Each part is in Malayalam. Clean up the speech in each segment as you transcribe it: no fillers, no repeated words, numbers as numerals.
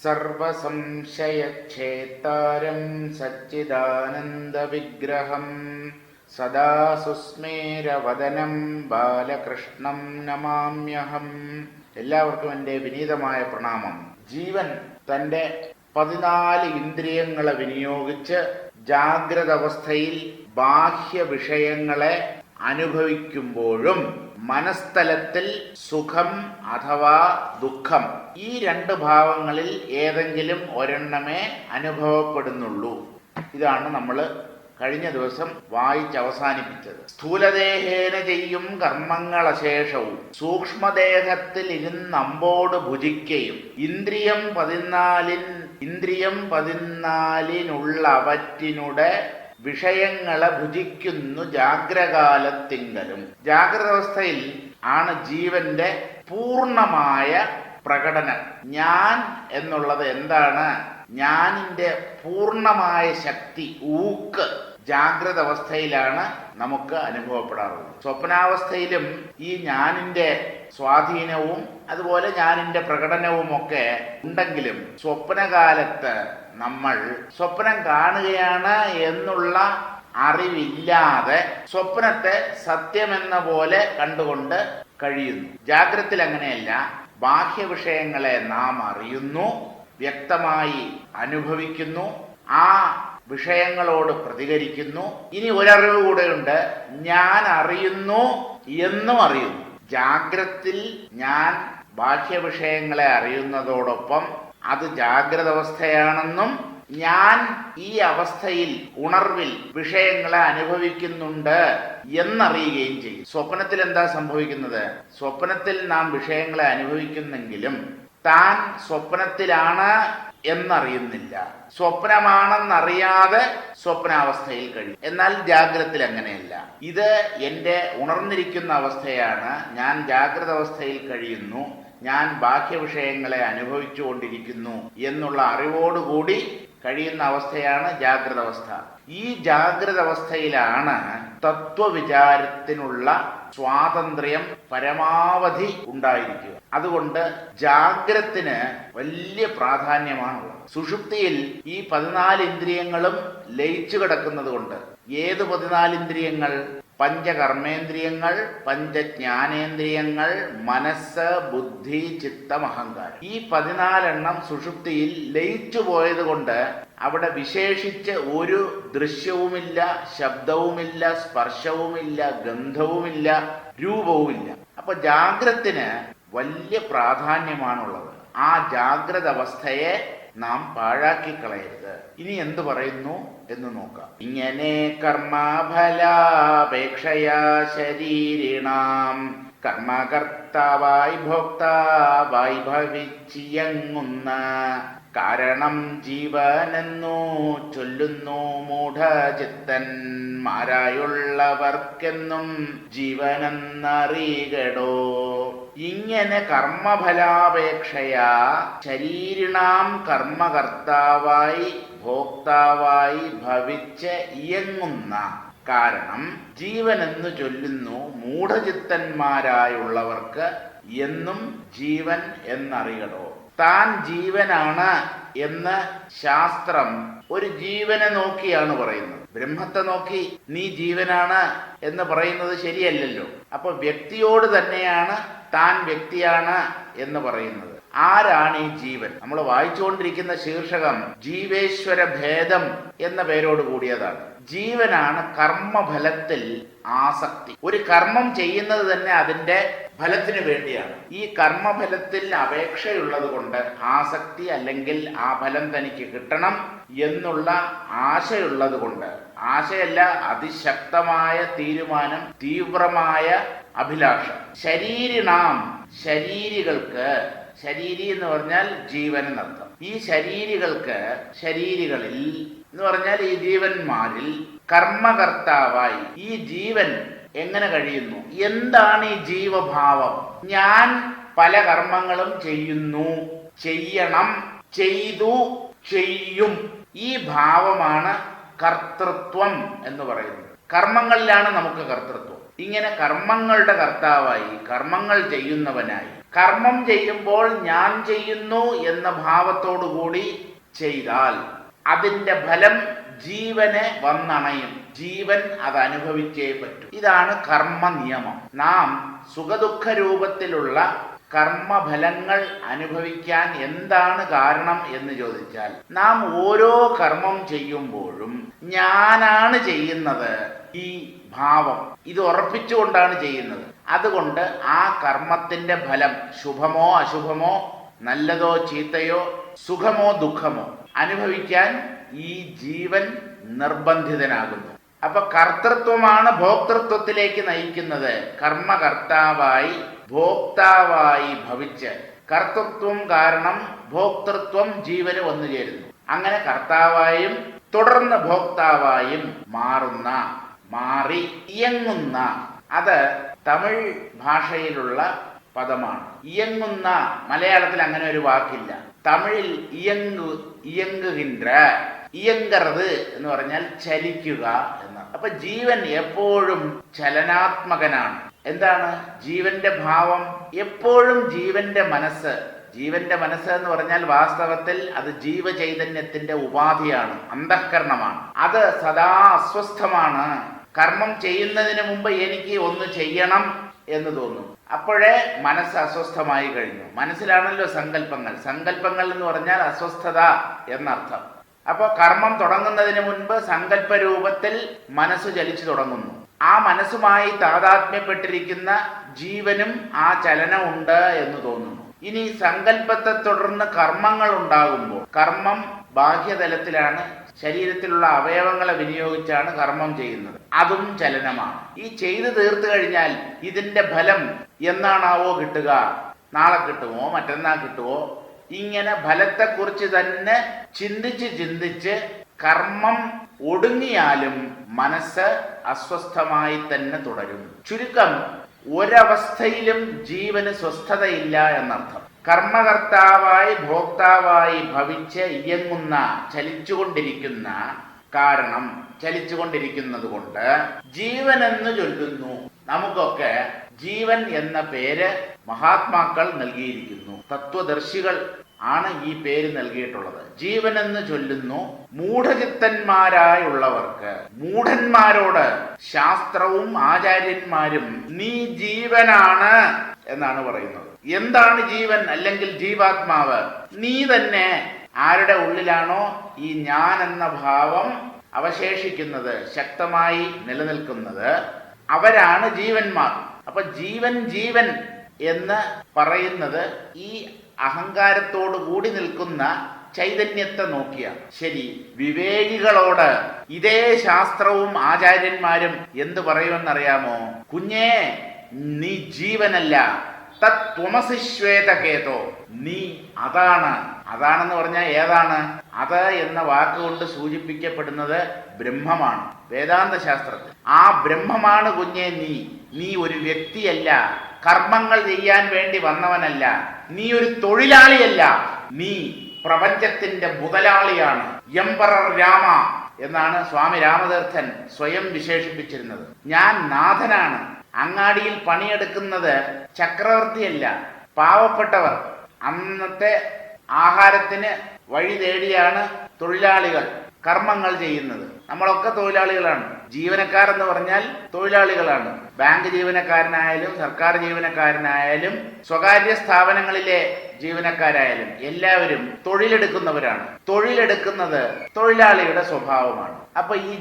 സർവസംശയച്ഛേത്താരം സച്ചിദാനന്ദവിഗ്രഹം സദാ സുസ്മേരവദനം ബാലകൃഷ്ണം നമാമ്യഹം. എല്ലാവർക്കും എൻ്റെ വിനീതമായ പ്രണാമം. ജീവൻ തൻ്റെ 14 ഇന്ദ്രിയങ്ങളെ വിനിയോഗിച്ച് ജാഗ്രത അവസ്ഥയിൽ ബാഹ്യ വിഷയങ്ങളെ അനുഭവിക്കുമ്പോഴും മനസ്തലത്തിൽ സുഖം അഥവാ ദുഃഖം, ഈ 2 ഭാവങ്ങളിൽ ഏതെങ്കിലും ഒരെണ്ണമേ അനുഭവപ്പെടുന്നുള്ളൂ. ഇതാണ് നമ്മൾ കഴിഞ്ഞ ദിവസം വായിച്ചവസാനിപ്പിച്ചത്. സ്ഥൂലദേഹേന ചെയ്യും കർമ്മങ്ങളശേഷവും സൂക്ഷ്മദേഹത്തിൽ ഇരുന്നമ്പോട് ഭുജിക്കയും ഇന്ദ്രിയം 14 വിഷയങ്ങളെ ഭുജിക്കുന്നു ജാഗ്രകാലത്തിങ്കലും. ജാഗ്രത അവസ്ഥയിൽ ആണ് ജീവന്റെ പൂർണ്ണമായ പ്രകടനം. ഞാൻ എന്നുള്ളത് എന്താണ്? ഞാനിന്റെ പൂർണ്ണമായ ശക്തി, ഊക്ക് ജാഗ്രത അവസ്ഥയിലാണ് നമുക്ക് അനുഭവപ്പെടാറുള്ളത്. സ്വപ്നാവസ്ഥയിലും ഈ ഞാനിന്റെ സ്വാധീനവും അതുപോലെ ഞാനിന്റെ പ്രകടനവും ഒക്കെ ഉണ്ടെങ്കിലും സ്വപ്നകാലത്ത് നമ്മൾ സ്വപ്നം കാണുകയാണ് എന്നുള്ള അറിവില്ലാതെ സ്വപ്നത്തെ സത്യമെന്ന പോലെ കണ്ടുകൊണ്ട് കഴിയുന്നു. ജാഗ്രതയിൽ അങ്ങനെയല്ല. ബാഹ്യ വിഷയങ്ങളെ നാം അറിയുന്നു, വ്യക്തമായി അനുഭവിക്കുന്നു, ആ വിഷയങ്ങളോട് പ്രതികരിക്കുന്നു. ഇനി ഒരറിവ് കൂടെയുണ്ട്, ഞാൻ അറിയുന്നു എന്നും അറിയുന്നു. ജാഗ്രതയിൽ ഞാൻ ബാഹ്യ വിഷയങ്ങളെ അറിയുന്നതോടൊപ്പം അത് ജാഗ്രത അവസ്ഥയാണെന്നും ഞാൻ ഈ അവസ്ഥയിൽ ഉണർവിൽ വിഷയങ്ങളെ അനുഭവിക്കുന്നുണ്ട് എന്നറിയുകയും ചെയ്യും. സ്വപ്നത്തിൽ എന്താ സംഭവിക്കുന്നത്? സ്വപ്നത്തിൽ നാം വിഷയങ്ങളെ അനുഭവിക്കുന്നെങ്കിലും താൻ സ്വപ്നത്തിലാണ് എന്നറിയുന്നില്ല. സ്വപ്നമാണെന്നറിയാതെ സ്വപ്നാവസ്ഥയിൽ കഴിയും. എന്നാൽ ജാഗ്രതയിൽ അങ്ങനെയല്ല. ഇത് എൻ്റെ ഉണർന്നിരിക്കുന്ന അവസ്ഥയാണ്, ഞാൻ ജാഗ്രത അവസ്ഥയിൽ കഴിയുന്നു, ഞാൻ ബാഹ്യ വിഷയങ്ങളെ അനുഭവിച്ചു കൊണ്ടിരിക്കുന്നു എന്നുള്ള അറിവോടുകൂടി കഴിയുന്ന അവസ്ഥയാണ് ജാഗ്രത അവസ്ഥ. ഈ ജാഗ്രത അവസ്ഥയിലാണ് തത്വവിചാരത്തിനുള്ള സ്വാതന്ത്ര്യം പരമാവധി ഉണ്ടായിരിക്കുക. അതുകൊണ്ട് ജാഗ്രതത്തിന് വലിയ പ്രാധാന്യമാണുള്ളത്. സുഷുപ്തിയിൽ ഈ 14 ഇന്ദ്രിയങ്ങളും ലയിച്ചു കിടക്കുന്നത് കൊണ്ട്. ഏത് 14 ഇന്ദ്രിയങ്ങൾ? പഞ്ചകർമ്മേന്ദ്രിയങ്ങൾ, പഞ്ചജ്ഞാനേന്ദ്രിയങ്ങൾ, മനസ്സ്, ബുദ്ധി, ചിത്തം, അഹങ്കാരം. ഈ 14 സുഷുപ്തിയിൽ ലയിച്ചു പോയത് കൊണ്ട് അവിടെ വിശേഷിച്ച് ഒരു ദൃശ്യവുമില്ല, ശബ്ദവുമില്ല, സ്പർശവുമില്ല, ഗന്ധവുമില്ല, രൂപവുമില്ല. അപ്പൊ ജാഗ്രതത്തിന് വലിയ പ്രാധാന്യമാണുള്ളത്. ആ ജാഗ്രത അവസ്ഥയെ നാം പാഴാക്കി കളയരുത്. ഇനി എന്തു പറയുന്നു എന്ന് നോക്കാം. ഇങ്ങനെ കർമ്മഫലാപേക്ഷയാ ശരീരിണാം കർമ്മകർത്താവായി ഭോക്താവായി ഭവിച്ചിയങ്ങുന്ന കാരണം ജീവനെന്നു ചൊല്ലുന്നു മൂഢചിത്തന്മാരായുള്ളവർക്കെന്നും ജീവനെന്നറിയടോ. ഇങ്ങനെ കർമ്മഫലാപേക്ഷയാ ശരീരിണാം കർമ്മകർത്താവായി ഭോക്താവായി ഭവിച്ച് ഇയങ്ങുന്ന കാരണം ജീവനെന്ന് ചൊല്ലുന്നു മൂഢചിത്തന്മാരായുള്ളവർക്ക് എന്നും ജീവൻ എന്നറിയടോ. താൻ ജീവനാണ് എന്ന് ശാസ്ത്രം ഒരു ജീവനെ നോക്കിയാണ് പറയുന്നത്. ബ്രഹ്മത്തെ നോക്കി നീ ജീവനാണ് എന്ന് പറയുന്നത് ശരിയല്ലല്ലോ. അപ്പൊ വ്യക്തിയോട് തന്നെയാണ് താൻ വ്യക്തിയാണ് എന്ന് പറയുന്നത്. ആരാണ് ഈ ജീവൻ? നമ്മൾ വായിച്ചുകൊണ്ടിരിക്കുന്ന ശീർഷകം ജീവേശ്വര ഭേദം എന്ന പേരോട് കൂടിയതാണ്. ജീവനാണ് കർമ്മഫലത്തിൽ ആസക്തി. ഒരു കർമ്മം ചെയ്യുന്നത് തന്നെ അതിന്റെ ഫലത്തിന് വേണ്ടിയാണ്. ഈ കർമ്മഫലത്തിൽ അപേക്ഷയുള്ളത് കൊണ്ട് ആസക്തി, അല്ലെങ്കിൽ ആ ഫലം തനിക്ക് കിട്ടണം എന്നുള്ള ആശയുള്ളത് കൊണ്ട്, ആശയല്ല, അതിശക്തമായ തീരുമാനം, തീവ്രമായ അഭിലാഷം. ശരീരിണാം, ശരീരികൾക്ക്, ശരീരി എന്ന് പറഞ്ഞാൽ ജീവൻ എന്നർത്ഥം. ഈ ശരീരികൾക്ക്, ശരീരികളിൽ എന്ന് പറഞ്ഞാൽ ഈ ജീവന്മാരിൽ കർമ്മകർത്താവായി ഈ ജീവൻ എങ്ങനെ കഴിയുന്നു? എന്താണ് ഈ ജീവഭാവം? ഞാൻ പല കർമ്മങ്ങളും ചെയ്യുന്നു, ചെയ്യണം, ചെയ്തു, ചെയ്യും. ഈ ഭാവമാണ് കർത്തൃത്വം എന്ന് പറയുന്നത്. കർമ്മങ്ങളിലാണ് നമുക്ക് കർത്തൃത്വം. ഇങ്ങനെ കർമ്മങ്ങളുടെ കർത്താവായി, കർമ്മങ്ങൾ ചെയ്യുന്നവനായി കർമ്മം ചെയ്യുമ്പോൾ ഞാൻ ചെയ്യുന്നു എന്ന ഭാവത്തോടുകൂടി ചെയ്താൽ അതിന്റെ ഫലം ജീവനെ വന്നണയും. ജീവൻ അത് അനുഭവിച്ചേ പറ്റൂ. ഇതാണ് കർമ്മ നിയമം. നാം സുഖദുഃഖ രൂപത്തിലുള്ള കർമ്മഫലങ്ങൾ അനുഭവിക്കാൻ എന്താണ് കാരണം എന്ന് ചോദിച്ചാൽ, നാം ഓരോ കർമ്മം ചെയ്യുമ്പോഴും ഞാനാണ് ചെയ്യുന്നത് ഈ ഭാവം ഇത് ഉറപ്പിച്ചുകൊണ്ടാണ് ചെയ്യുന്നത്. അതുകൊണ്ട് ആ കർമ്മത്തിന്റെ ഫലം ശുഭമോ അശുഭമോ, നല്ലതോ ചീത്തയോ, സുഖമോ ദുഃഖമോ അനുഭവിക്കാൻ ഈ ജീവൻ നിർബന്ധിതനാകുന്നു. അപ്പൊ കർത്തൃത്വമാണ് ഭോക്തൃത്വത്തിലേക്ക് നയിക്കുന്നത്. കർമ്മകർത്താവായി ഭോക്താവായി ഭവിച്ച് കർത്തൃത്വം കാരണം ഭോക്തൃത്വം ജീവന് വന്നു ചേരുന്നു. അങ്ങനെ കർത്താവായും തുടർന്ന് ഭോക്താവായും മാറി ഇയങ്ങുന്ന, അത് തമിഴ് ഭാഷയിലുള്ള പദമാണ്. ഇയങ്ങുന്ന, മലയാളത്തിൽ അങ്ങനെ ഒരു വാക്കില്ല. തമിഴിൽ ഇയങ്ങുകിன்ற, ഇയങ്കറത് എന്ന് പറഞ്ഞാൽ ചലിക്കുക എന്നാണ്. അപ്പൊ ജീവൻ എപ്പോഴും ചലനാത്മകനാണ്. എന്താണ് ജീവന്റെ ഭാവം? എപ്പോഴും ജീവന്റെ മനസ്സ് എന്ന് പറഞ്ഞാൽ വാസ്തവത്തിൽ അത് ജീവചൈതന്യത്തിന്റെ ഉപാധിയാണ്, അന്തഃകരണമാണ്. അത് സദാ അസ്വസ്ഥമാണ്. കർമ്മം ചെയ്യുന്നതിന് മുമ്പ് എനിക്ക് ഒന്ന് ചെയ്യണം എന്ന് തോന്നും. അപ്പോഴേ മനസ്സ് അസ്വസ്ഥമായി കഴിഞ്ഞു. മനസ്സിലാണല്ലോ സങ്കല്പങ്ങൾ എന്ന് പറഞ്ഞാൽ അസ്വസ്ഥത എന്നർത്ഥം. അപ്പോൾ കർമ്മം തുടങ്ങുന്നതിന് മുൻപ് സങ്കല്പ രൂപത്തിൽ മനസ്സ് ചലിച്ചു തുടങ്ങുന്നു. ആ മനസ്സുമായി താതാത്മ്യപ്പെട്ടിരിക്കുന്ന ജീവനും ആ ചലനം ഉണ്ട് എന്ന് തോന്നുന്നു. ഇനി സങ്കല്പത്തെ തുടർന്ന് കർമ്മങ്ങൾ ഉണ്ടാകുമ്പോൾ, കർമ്മം ബാഹ്യതലത്തിലാണ്, ശരീരത്തിലുള്ള അവയവങ്ങളെ വിനിയോഗിച്ചാണ് കർമ്മം ചെയ്യുന്നത്. അതും ചലനമാണ്. ഈ ചെയ്തു തീർത്തു കഴിഞ്ഞാൽ ഇതിന്റെ ഫലം എന്നാണാവോ കിട്ടുക? നാളെ കിട്ടുമോ, മറ്റന്നാൾ കിട്ടുമോ? ഇങ്ങനെ ഫലത്തെക്കുറിച്ച് തന്നെ ചിന്തിച്ച് കർമ്മം ഒടുങ്ങിയാലും മനസ്സ് അസ്വസ്ഥമായി തന്നെ തുടരും. ചുരുക്കം, ഒരവസ്ഥയിലും ജീവന് സ്വസ്ഥതയില്ല എന്നർത്ഥം. കർമ്മകർത്താവായി ഭോക്താവായി ഭവിച്ച് ഇയങ്ങുന്ന, ചലിച്ചുകൊണ്ടിരിക്കുന്ന കാരണം ചലിച്ചുകൊണ്ടിരിക്കുന്നത് കൊണ്ട് ജീവൻ എന്ന് ചൊല്ലുന്നു. നമുക്കൊക്കെ ജീവൻ എന്ന പേര് മഹാത്മാക്കൾ നൽകിയിരിക്കുന്നു. തത്വദർശികൾ ആണ് ഈ പേര് നൽകിയിട്ടുള്ളത്. ജീവൻ എന്ന് ചൊല്ലുന്നു. മൂഢചിത്തന്മാരായുള്ളവർക്ക്, മൂഢന്മാരോട് ശാസ്ത്രവും ആചാര്യന്മാരും നീ ജീവനാണ് എന്നാണ് പറയുന്നത്. എന്താണ് ജീവൻ അല്ലെങ്കിൽ ജീവാത്മാവ്? നീ തന്നെ. ആരുടെ ഉള്ളിലാണോ ഈ ഞാൻ എന്ന ഭാവം അവശേഷിക്കുന്നത്, ശക്തമായി നിലനിൽക്കുന്നത്, അവരാണ് ജീവന്മാർ. അപ്പൊ ജീവൻ എന്ന് പറയുന്നത് ഈ അഹങ്കാരത്തോടു കൂടി നിൽക്കുന്ന ചൈതന്യത്തെ നോക്കിയാണ്. ശരി, വിവേകികളോട് ഇതേ ശാസ്ത്രവും ആചാര്യന്മാരും എന്ത് പറയുമെന്നറിയാമോ? കുഞ്ഞേ, നീ ജീവനല്ല, തത്വമസി ശ്വേതകേതോ, നീ അതാണെന്ന് പറഞ്ഞാൽ ഏതാണ്? അത് എന്ന വാക്കുകൊണ്ട് സൂചിപ്പിക്കപ്പെടുന്നത് ബ്രഹ്മമാണ് വേദാന്ത ശാസ്ത്രത്തിൽ. ആ ബ്രഹ്മമാണ് കുഞ്ഞെ നീ ഒരു വ്യക്തിയല്ല, കർമ്മങ്ങൾ ചെയ്യാൻ വേണ്ടി വന്നവനല്ല, നീ ഒരു തൊഴിലാളിയല്ല, നീ പ്രപഞ്ചത്തിന്റെ മുതലാളിയാണ്. എംപറർ രാമ എന്നാണ് സ്വാമി രാമതീർത്ഥൻ സ്വയം വിശേഷിപ്പിച്ചിരുന്നത്. ഞാൻ നാഥനാണ്. അങ്ങാടിയിൽ പണിയെടുക്കുന്നത് ചക്രവർത്തിയല്ല, പാവപ്പെട്ടവർ. അന്നത്തെ ആഹാരത്തിന് വഴി തേടിയാണ് തൊഴിലാളികൾ കർമ്മങ്ങൾ ചെയ്യുന്നത്. നമ്മളൊക്കെ തൊഴിലാളികളാണ്. ജീവനക്കാർ എന്ന് പറഞ്ഞാൽ തൊഴിലാളികളാണ്. ബാങ്ക് ജീവനക്കാരനായാലും സർക്കാർ ജീവനക്കാരനായാലും സ്വകാര്യ സ്ഥാപനങ്ങളിലെ ജീവനക്കാരായാലും എല്ലാവരും തൊഴിലെടുക്കുന്നവരാണ്. തൊഴിലെടുക്കുന്നത് തൊഴിലാളിയുടെ സ്വഭാവമാണ്. അപ്പൊ ഈ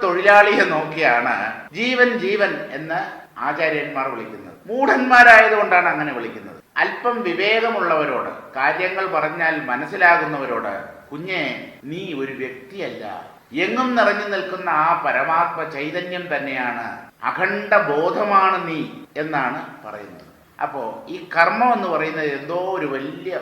തൊഴിലാളിയെ നോക്കിയാണ് ജീവൻ എന്ന് ആചാര്യന്മാർ വിളിക്കുന്നത്. മൂഢന്മാരായതുകൊണ്ടാണ് അങ്ങനെ വിളിക്കുന്നത്. അല്പം വിവേകമുള്ളവരോട്, കാര്യങ്ങൾ പറഞ്ഞാൽ മനസ്സിലാകുന്നവരോട്, കുഞ്ഞെ, നീ ഒരു വ്യക്തിയല്ല, എങ്ങും നിറഞ്ഞു നിൽക്കുന്ന ആ പരമാത്മ ചൈതന്യം തന്നെയാണ്, അഖണ്ഡ ബോധമാണ് നീ എന്നാണ് പറയുന്നത്. അപ്പോ ഈ കർമ്മം എന്ന് പറയുന്നത് എന്തോ ഒരു വലിയ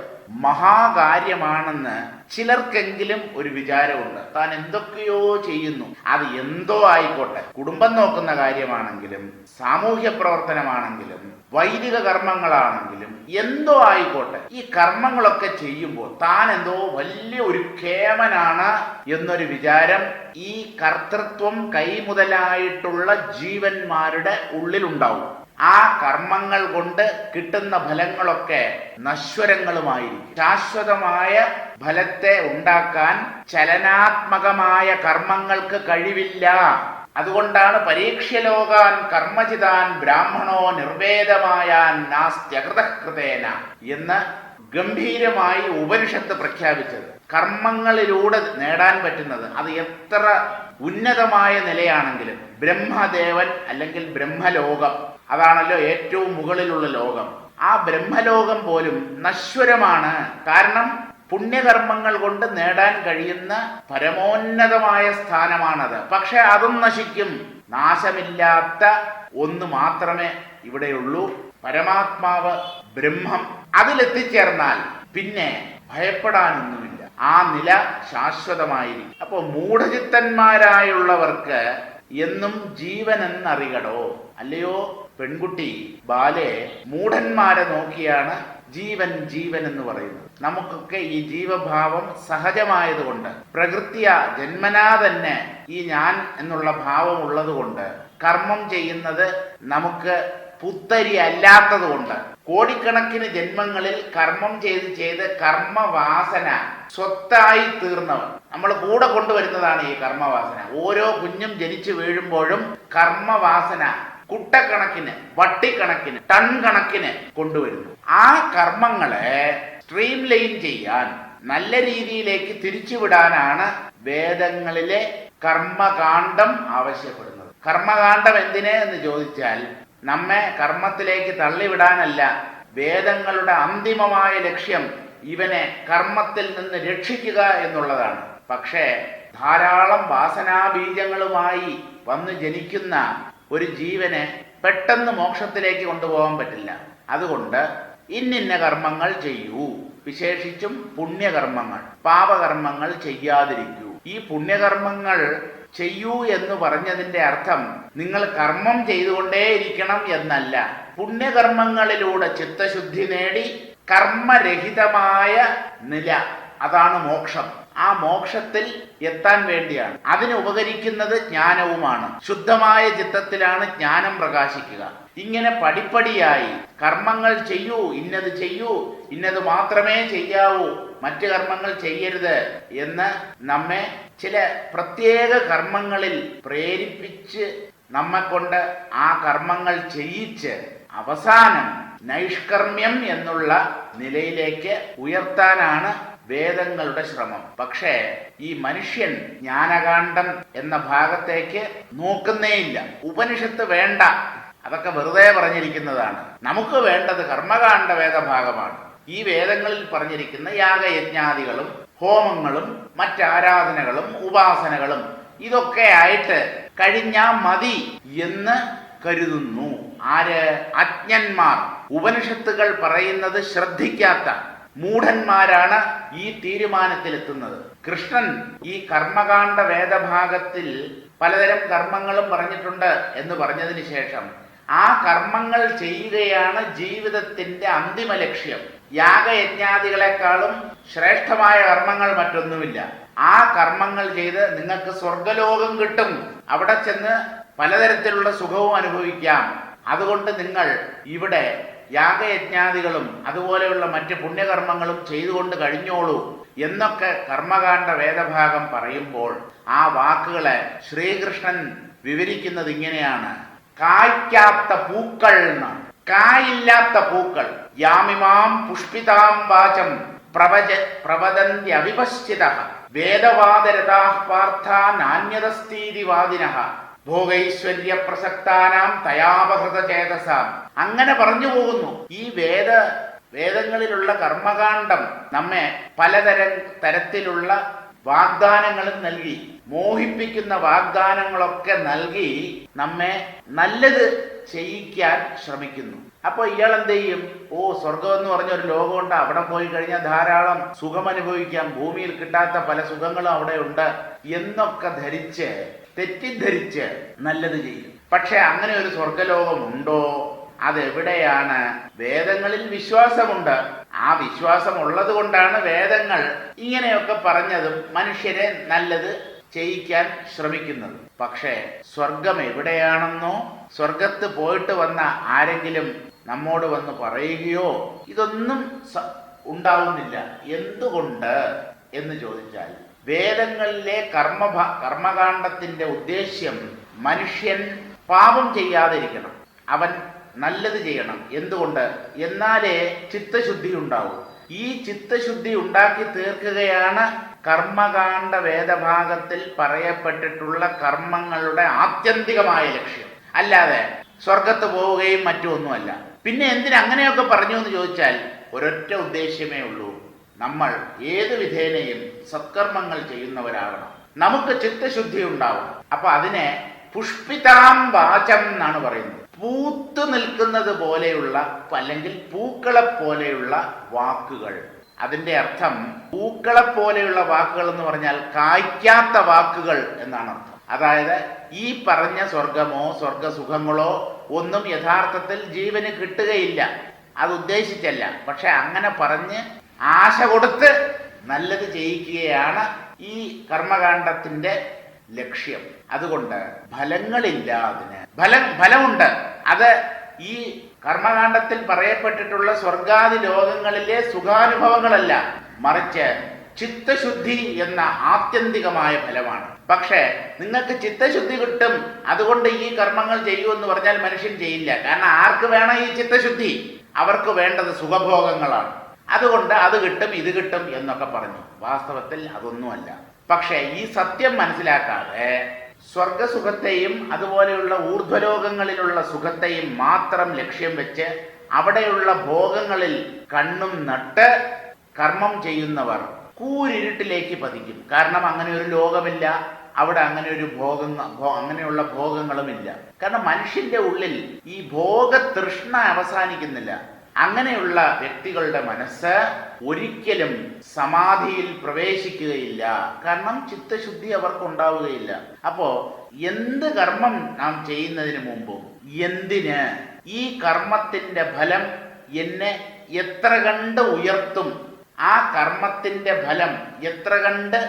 മഹാകാര്യമാണെന്ന് ചിലർക്കെങ്കിലും ഒരു വിചാരമുണ്ട്. താൻ എന്തൊക്കെയോ ചെയ്യുന്നു. അത് എന്തോ ആയിക്കോട്ടെ, കുടുംബം നോക്കുന്ന കാര്യമാണെങ്കിലും സാമൂഹ്യ പ്രവർത്തനമാണെങ്കിലും വൈദിക കർമ്മങ്ങളാണെങ്കിലും എന്തോ ആയിക്കോട്ടെ, ഈ കർമ്മങ്ങളൊക്കെ ചെയ്യുമ്പോൾ താൻ എന്തോ വലിയ ഒരു കേമനാണ് എന്നൊരു വിചാരം ഈ കർത്തൃത്വം കൈമുതലായിട്ടുള്ള ജീവന്മാരുടെ ഉള്ളിലുണ്ടാവും. ആ കർമ്മങ്ങൾ കൊണ്ട് കിട്ടുന്ന ഫലങ്ങളൊക്കെ നശ്വരങ്ങളുമായിരിക്കും. ശാശ്വതമായ ഫലത്തെ ഉണ്ടാക്കാൻ ചലനാത്മകമായ കർമ്മങ്ങൾക്ക് കഴിവില്ല. അതുകൊണ്ടാണ് പരീക്ഷ്യലോകാൻ കർമ്മചിതാൻ ബ്രാഹ്മണോ നിർവേദമായാൻ നാസ്ത്യകൃതകൃതേന എന്ന് ഗംഭീരമായി ഉപനിഷത്ത് പ്രഖ്യാപിച്ചത്. കർമ്മങ്ങളിലൂടെ നേടാൻ പറ്റുന്നത് അത് എത്ര ഉന്നതമായ നിലയാണെങ്കിലും, ബ്രഹ്മദേവൻ അല്ലെങ്കിൽ ബ്രഹ്മലോകം, അതാണല്ലോ ഏറ്റവും മുകളിലുള്ള ലോകം, ആ ബ്രഹ്മലോകം പോലും നശ്വരമാണ്. കാരണം പുണ്യകർമ്മങ്ങൾ കൊണ്ട് നേടാൻ കഴിയുന്ന പരമോന്നതമായ സ്ഥാനമാണത്. പക്ഷെ അതും നശിക്കും. നാശമില്ലാത്ത ഒന്ന് മാത്രമേ ഇവിടെയുള്ളൂ, പരമാത്മാവ് ബ്രഹ്മം. അതിലെത്തിച്ചേർന്നാൽ പിന്നെ ഭയപ്പെടാനൊന്നുമില്ല. ആ നില ശാശ്വതമായിരിക്കും. അപ്പോ മൂഢചിത്തന്മാരായുള്ളവർക്ക് എന്നും ജീവനെന്നറികടോ. അല്ലയോ പെൺകുട്ടി, ബാലെ, മൂഢന്മാരെ നോക്കിയാണ് ജീവൻ ജീവൻ എന്ന് പറയുന്നത്. നമുക്കൊക്കെ ഈ ജീവഭാവം സഹജമായതുകൊണ്ട്, പ്രകൃത്യ ജന്മനാ തന്നെ ഈ ഞാൻ എന്നുള്ള ഭാവം ഉള്ളതുകൊണ്ട്, കർമ്മം ചെയ്യുന്നത് നമുക്ക് പുത്തരി അല്ലാത്തത് കൊണ്ട്, കോടിക്കണക്കിന് ജന്മങ്ങളിൽ കർമ്മം ചെയ്ത് കർമ്മവാസന സ്വത്തായി തീർന്നവർ നമ്മൾ കൂടെ കൊണ്ടുവരുന്നതാണ് ഈ കർമ്മവാസന. ഓരോ കുഞ്ഞും ജനിച്ചു വീഴുമ്പോഴും കർമ്മവാസന കുട്ടക്കണക്കിന്, വട്ടിക്കണക്കിന്, ടൺ കണക്കിന് കൊണ്ടുവരുന്നു. ആ കർമ്മങ്ങളെ സ്ട്രീം ലൈൻ ചെയ്യാൻ, നല്ല രീതിയിലേക്ക് തിരിച്ചുവിടാനാണ് വേദങ്ങളിലെ കർമ്മകാന്ഡം ആവശ്യപ്പെടുന്നത്. കർമ്മകാന്ഡം എന്തിനെ എന്ന് ചോദിച്ചാൽ, നമ്മെ കർമ്മത്തിലേക്ക് തള്ളിവിടാനല്ല. വേദങ്ങളുടെ അന്തിമമായ ലക്ഷ്യം ഇവനെ കർമ്മത്തിൽ നിന്ന് രക്ഷിക്കുക എന്നുള്ളതാണ്. പക്ഷേ ധാരാളം വാസനാബീജങ്ങളുമായി വന്നു ജനിക്കുന്ന ഒരു ജീവനെ പെട്ടെന്ന് മോക്ഷത്തിലേക്ക് കൊണ്ടുപോകാൻ പറ്റില്ല. അതുകൊണ്ട് ഇന്നിന്ന കർമ്മങ്ങൾ ചെയ്യൂ, വിശേഷിച്ചും പുണ്യകർമ്മങ്ങൾ. പാപകർമ്മങ്ങൾ ചെയ്യാതിരിക്കൂ. ഈ പുണ്യകർമ്മങ്ങൾ ചെയ്യൂ എന്ന് പറഞ്ഞതിന്റെ അർത്ഥം നിങ്ങൾ കർമ്മം ചെയ്തുകൊണ്ടേയിരിക്കണം എന്നല്ല. പുണ്യകർമ്മങ്ങളിലൂടെ ചിത്തശുദ്ധി നേടി കർമ്മരഹിതമായ നില, അതാണ് മോക്ഷം. ആ മോക്ഷത്തിൽ എത്താൻ വേണ്ടിയാണ്. അതിന് ഉപകരിക്കുന്നത് ജ്ഞാനവുമാണ്. ശുദ്ധമായ ചിത്തത്തിലാണ് ജ്ഞാനം പ്രകാശിക്കുക. ഇങ്ങനെ പടിപ്പടിയായി കർമ്മങ്ങൾ ചെയ്യൂ, ഇന്നത് ചെയ്യൂ, ഇന്നത് മാത്രമേ ചെയ്യാവൂ, മറ്റു കർമ്മങ്ങൾ ചെയ്യരുത് എന്ന് നമ്മെ ചില പ്രത്യേക കർമ്മങ്ങളിൽ പ്രേരിപ്പിച്ച് നമ്മെക്കൊണ്ട് ആ കർമ്മങ്ങൾ ചെയ്യിച്ച് അവസാനം നൈഷ്കർമ്മ്യം എന്നുള്ള നിലയിലേക്ക് ഉയർത്താനാണ് വേദങ്ങളുടെ ശ്രമം. പക്ഷേ ഈ മനുഷ്യൻ ജ്ഞാനകാന്ഡം എന്ന ഭാഗത്തേക്ക് നോക്കുന്നേയില്ല. ഉപനിഷത്ത് വേണ്ട, അതൊക്കെ വെറുതെ പറഞ്ഞിരിക്കുന്നതാണ്. നമുക്ക് വേണ്ടത് കർമ്മകാന്ഡ വേദഭാഗമാണ്. ഈ വേദങ്ങളിൽ പറഞ്ഞിരിക്കുന്ന യാഗയജ്ഞാദികളും ഹോമങ്ങളും മറ്റാരാധനകളും ഉപാസനകളും ഇതൊക്കെ ആയിട്ട് കഴിഞ്ഞാ മതി എന്ന് കരുതുന്നു. ആര്? അജ്ഞന്മാർ. ഉപനിഷത്തുകൾ പറയുന്നത് ശ്രദ്ധിക്കാത്ത മൂഢന്മാരാണ് ഈ തീരുമാനത്തിലെത്തുന്നത്. കൃഷ്ണൻ ഈ കർമ്മകാന്ഡ വേദഭാഗത്തിൽ പലതരം കർമ്മങ്ങളും പറഞ്ഞിട്ടുണ്ട് എന്ന് പറഞ്ഞതിന് ശേഷം ആ കർമ്മങ്ങൾ ചെയ്യുകയാണ് ജീവിതത്തിന്റെ അന്തിമ ലക്ഷ്യം. യാഗയജ്ഞാദികളെക്കാളും ശ്രേഷ്ഠമായ കർമ്മങ്ങൾ മറ്റൊന്നുമില്ല. ആ കർമ്മങ്ങൾ ചെയ്ത് നിങ്ങൾക്ക് സ്വർഗലോകം കിട്ടും. അവിടെ ചെന്ന് പലതരത്തിലുള്ള സുഖവും അനുഭവിക്കാം. അതുകൊണ്ട് നിങ്ങൾ ഇവിടെ യാഗയജ്ഞാദികളും അതുപോലെയുള്ള മറ്റ് പുണ്യകർമ്മങ്ങളും ചെയ്തുകൊണ്ട് കഴിഞ്ഞോളൂ എന്നൊക്കെ കർമ്മകാന്ഡ വേദഭാഗം പറയുമ്പോൾ ആ വാക്കുകളെ ശ്രീകൃഷ്ണൻ വിവരിക്കുന്നത് ഇങ്ങനെയാണ്. കായ്ക്കാത്ത പൂക്കൾ എന്നാണ്. കായില്ലാത്ത പൂക്കൾ. യാമിമാം പുഷ്പിതാം വാചം പ്രവദന്തി അവിപശ്ചിതഃ വേദവാദരതാഃ പാർത്ഥ നാന്യതസ്തീതി വാദിനഃ ഭോഗൈശ്വര്യ പ്രസക്താനാം തയാപഹൃത ചേതസാം. അങ്ങനെ പറഞ്ഞു പോകുന്നു. ഈ വേദങ്ങളിലുള്ള കർമ്മകാന്ഡം നമ്മെ തരത്തിലുള്ള വാഗ്ദാനങ്ങളും നൽകി, മോഹിപ്പിക്കുന്ന വാഗ്ദാനങ്ങളൊക്കെ നൽകി നമ്മെ നല്ലത് ചെയ്യിക്കാൻ ശ്രമിക്കുന്നു. അപ്പൊ ഇയാൾ എന്ത് ചെയ്യും? സ്വർഗം എന്ന് പറഞ്ഞ ഒരു ലോകമുണ്ട്, അവിടെ പോയി കഴിഞ്ഞാൽ ധാരാളം സുഖം അനുഭവിക്കാം, ഭൂമിയിൽ കിട്ടാത്ത പല സുഖങ്ങളും അവിടെ ഉണ്ട് എന്നൊക്കെ തെറ്റിദ്ധരിച്ച് നല്ലത് ചെയ്യും. പക്ഷെ അങ്ങനെ ഒരു സ്വർഗലോകം ഉണ്ടോ? അതെവിടെയാണ്? വേദങ്ങളിൽ വിശ്വാസമുണ്ട്. ആ വിശ്വാസം ഉള്ളത് കൊണ്ടാണ് വേദങ്ങൾ ഇങ്ങനെയൊക്കെ പറഞ്ഞതും മനുഷ്യരെ നല്ലത് ചെയ്യിക്കാൻ ശ്രമിക്കുന്നത്. പക്ഷേ സ്വർഗം എവിടെയാണെന്നോ സ്വർഗത്ത് പോയിട്ട് വന്ന ആരെങ്കിലും നമ്മോട് വന്ന് പറയുകയോ ഇതൊന്നും ഉണ്ടാവുന്നില്ല. എന്തുകൊണ്ട് എന്ന് ചോദിച്ചാൽ, വേദങ്ങളിലെ കർമ്മകാണ്ഡത്തിന്റെ ഉദ്ദേശ്യം മനുഷ്യൻ പാപം ചെയ്യാതിരിക്കണം, അവൻ നല്ലത് ചെയ്യണം. എന്തുകൊണ്ട്? എന്നാലേ ചിത്തശുദ്ധി ഉണ്ടാവൂ. ഈ ചിത്തശുദ്ധി ഉണ്ടാക്കി തീർക്കുകയാണ് കർമ്മകാണ്ഡ വേദഭാഗത്തിൽ പറയപ്പെട്ടിട്ടുള്ള കർമ്മങ്ങളുടെ ആത്യന്തികമായ ലക്ഷ്യം. അല്ലാതെ സ്വർഗത്ത് പോവുകയും മറ്റുമൊന്നുമല്ല. പിന്നെ എന്തിനങ്ങനെയൊക്കെ പറഞ്ഞു എന്ന് ചോദിച്ചാൽ, ഒരൊറ്റ ഉദ്ദേശ്യമേ ഉള്ളൂ, നമ്മൾ ഏത് വിധേനയും സത്കർമ്മങ്ങൾ ചെയ്യുന്നവരാകണം, നമുക്ക് ചിത്തശുദ്ധി ഉണ്ടാവും. അപ്പൊ അതിനെ പുഷ്പിതാം വാചം എന്നാണ് പറയുന്നത്. പൂത്തു നിൽക്കുന്നത് പോലെയുള്ള, അല്ലെങ്കിൽ പൂക്കളെ പോലെയുള്ള വാക്കുകൾ. അതിന്റെ അർത്ഥം പൂക്കളെ പോലെയുള്ള വാക്കുകൾ എന്ന് പറഞ്ഞാൽ കായ്ക്കാത്ത വാക്കുകൾ എന്നാണ് അർത്ഥം. അതായത് ഈ പറഞ്ഞ സ്വർഗമോ സ്വർഗസുഖങ്ങളോ ഒന്നും യഥാർത്ഥത്തിൽ ജീവന് കിട്ടുകയില്ല. അത് ഉദ്ദേശിച്ചല്ല, പക്ഷെ അങ്ങനെ പറഞ്ഞ് ആശ കൊടുത്ത് നല്ലത് ചെയ്യിക്കുകയാണ് ഈ കർമ്മകാണ്ഡത്തിന്റെ ലക്ഷ്യം. അതുകൊണ്ട് ഫലങ്ങളില്ല. അതിന് ഫലമുണ്ട്. അത് ഈ കർമ്മകാണ്ഡത്തിൽ പറയപ്പെട്ടിട്ടുള്ള സ്വർഗാദി ലോകങ്ങളിലെ സുഖാനുഭവങ്ങളല്ല, മറിച്ച് ചിത്തശുദ്ധി എന്ന ആത്യന്തികമായ ഫലമാണ്. പക്ഷേ നിങ്ങൾക്ക് ചിത്തശുദ്ധി കിട്ടും, അതുകൊണ്ട് ഈ കർമ്മങ്ങൾ ചെയ്യൂ എന്ന് പറഞ്ഞാൽ മനുഷ്യൻ ചെയ്യില്ല. കാരണം ആർക്ക് വേണം ഈ ചിത്തശുദ്ധി? അവർക്ക് വേണ്ടത് സുഖഭോഗങ്ങളാണ്. അതുകൊണ്ട് അത് കിട്ടും ഇത് കിട്ടും എന്നൊക്കെ പറഞ്ഞു. വാസ്തവത്തിൽ അതൊന്നുമല്ല. പക്ഷേ ഈ സത്യം മനസ്സിലാക്കാതെ സ്വർഗസുഖത്തെയും അതുപോലെയുള്ള ഊർധ്വലോകങ്ങളിലുള്ള സുഖത്തെയും മാത്രം ലക്ഷ്യം വെച്ച് അവിടെയുള്ള ഭോഗങ്ങളിൽ കണ്ണും നട്ട് കർമ്മം ചെയ്യുന്നവർ കൂരിരുട്ടിലേക്ക് പതിക്കും. കാരണം അങ്ങനെ ഒരു ലോകമില്ല, അവിടെ അങ്ങനെ ഒരു അങ്ങനെയുള്ള ഭോഗങ്ങളുമില്ല. കാരണം മനുഷ്യന്റെ ഉള്ളിൽ ഈ ഭോഗതൃഷ്ണ അവസാനിക്കുന്നില്ല. അങ്ങനെയുള്ള വ്യക്തികളുടെ മനസ്സ് ഒരിക്കലും സമാധിയിൽ പ്രവേശിക്കുകയില്ല. കാരണം ചിത്തശുദ്ധി അവർക്കുണ്ടാവുകയില്ല. അപ്പോ എന്ത് കർമ്മം നാം ചെയ്യുന്നതിന് മുമ്പും എന്തിന് ഈ കർമ്മത്തിന്റെ ഫലം എന്നെ എത്ര കണ്ട് ഉയർത്തും, ആ കർമ്മത്തിന്റെ ഫലം എത്ര കണ്ട്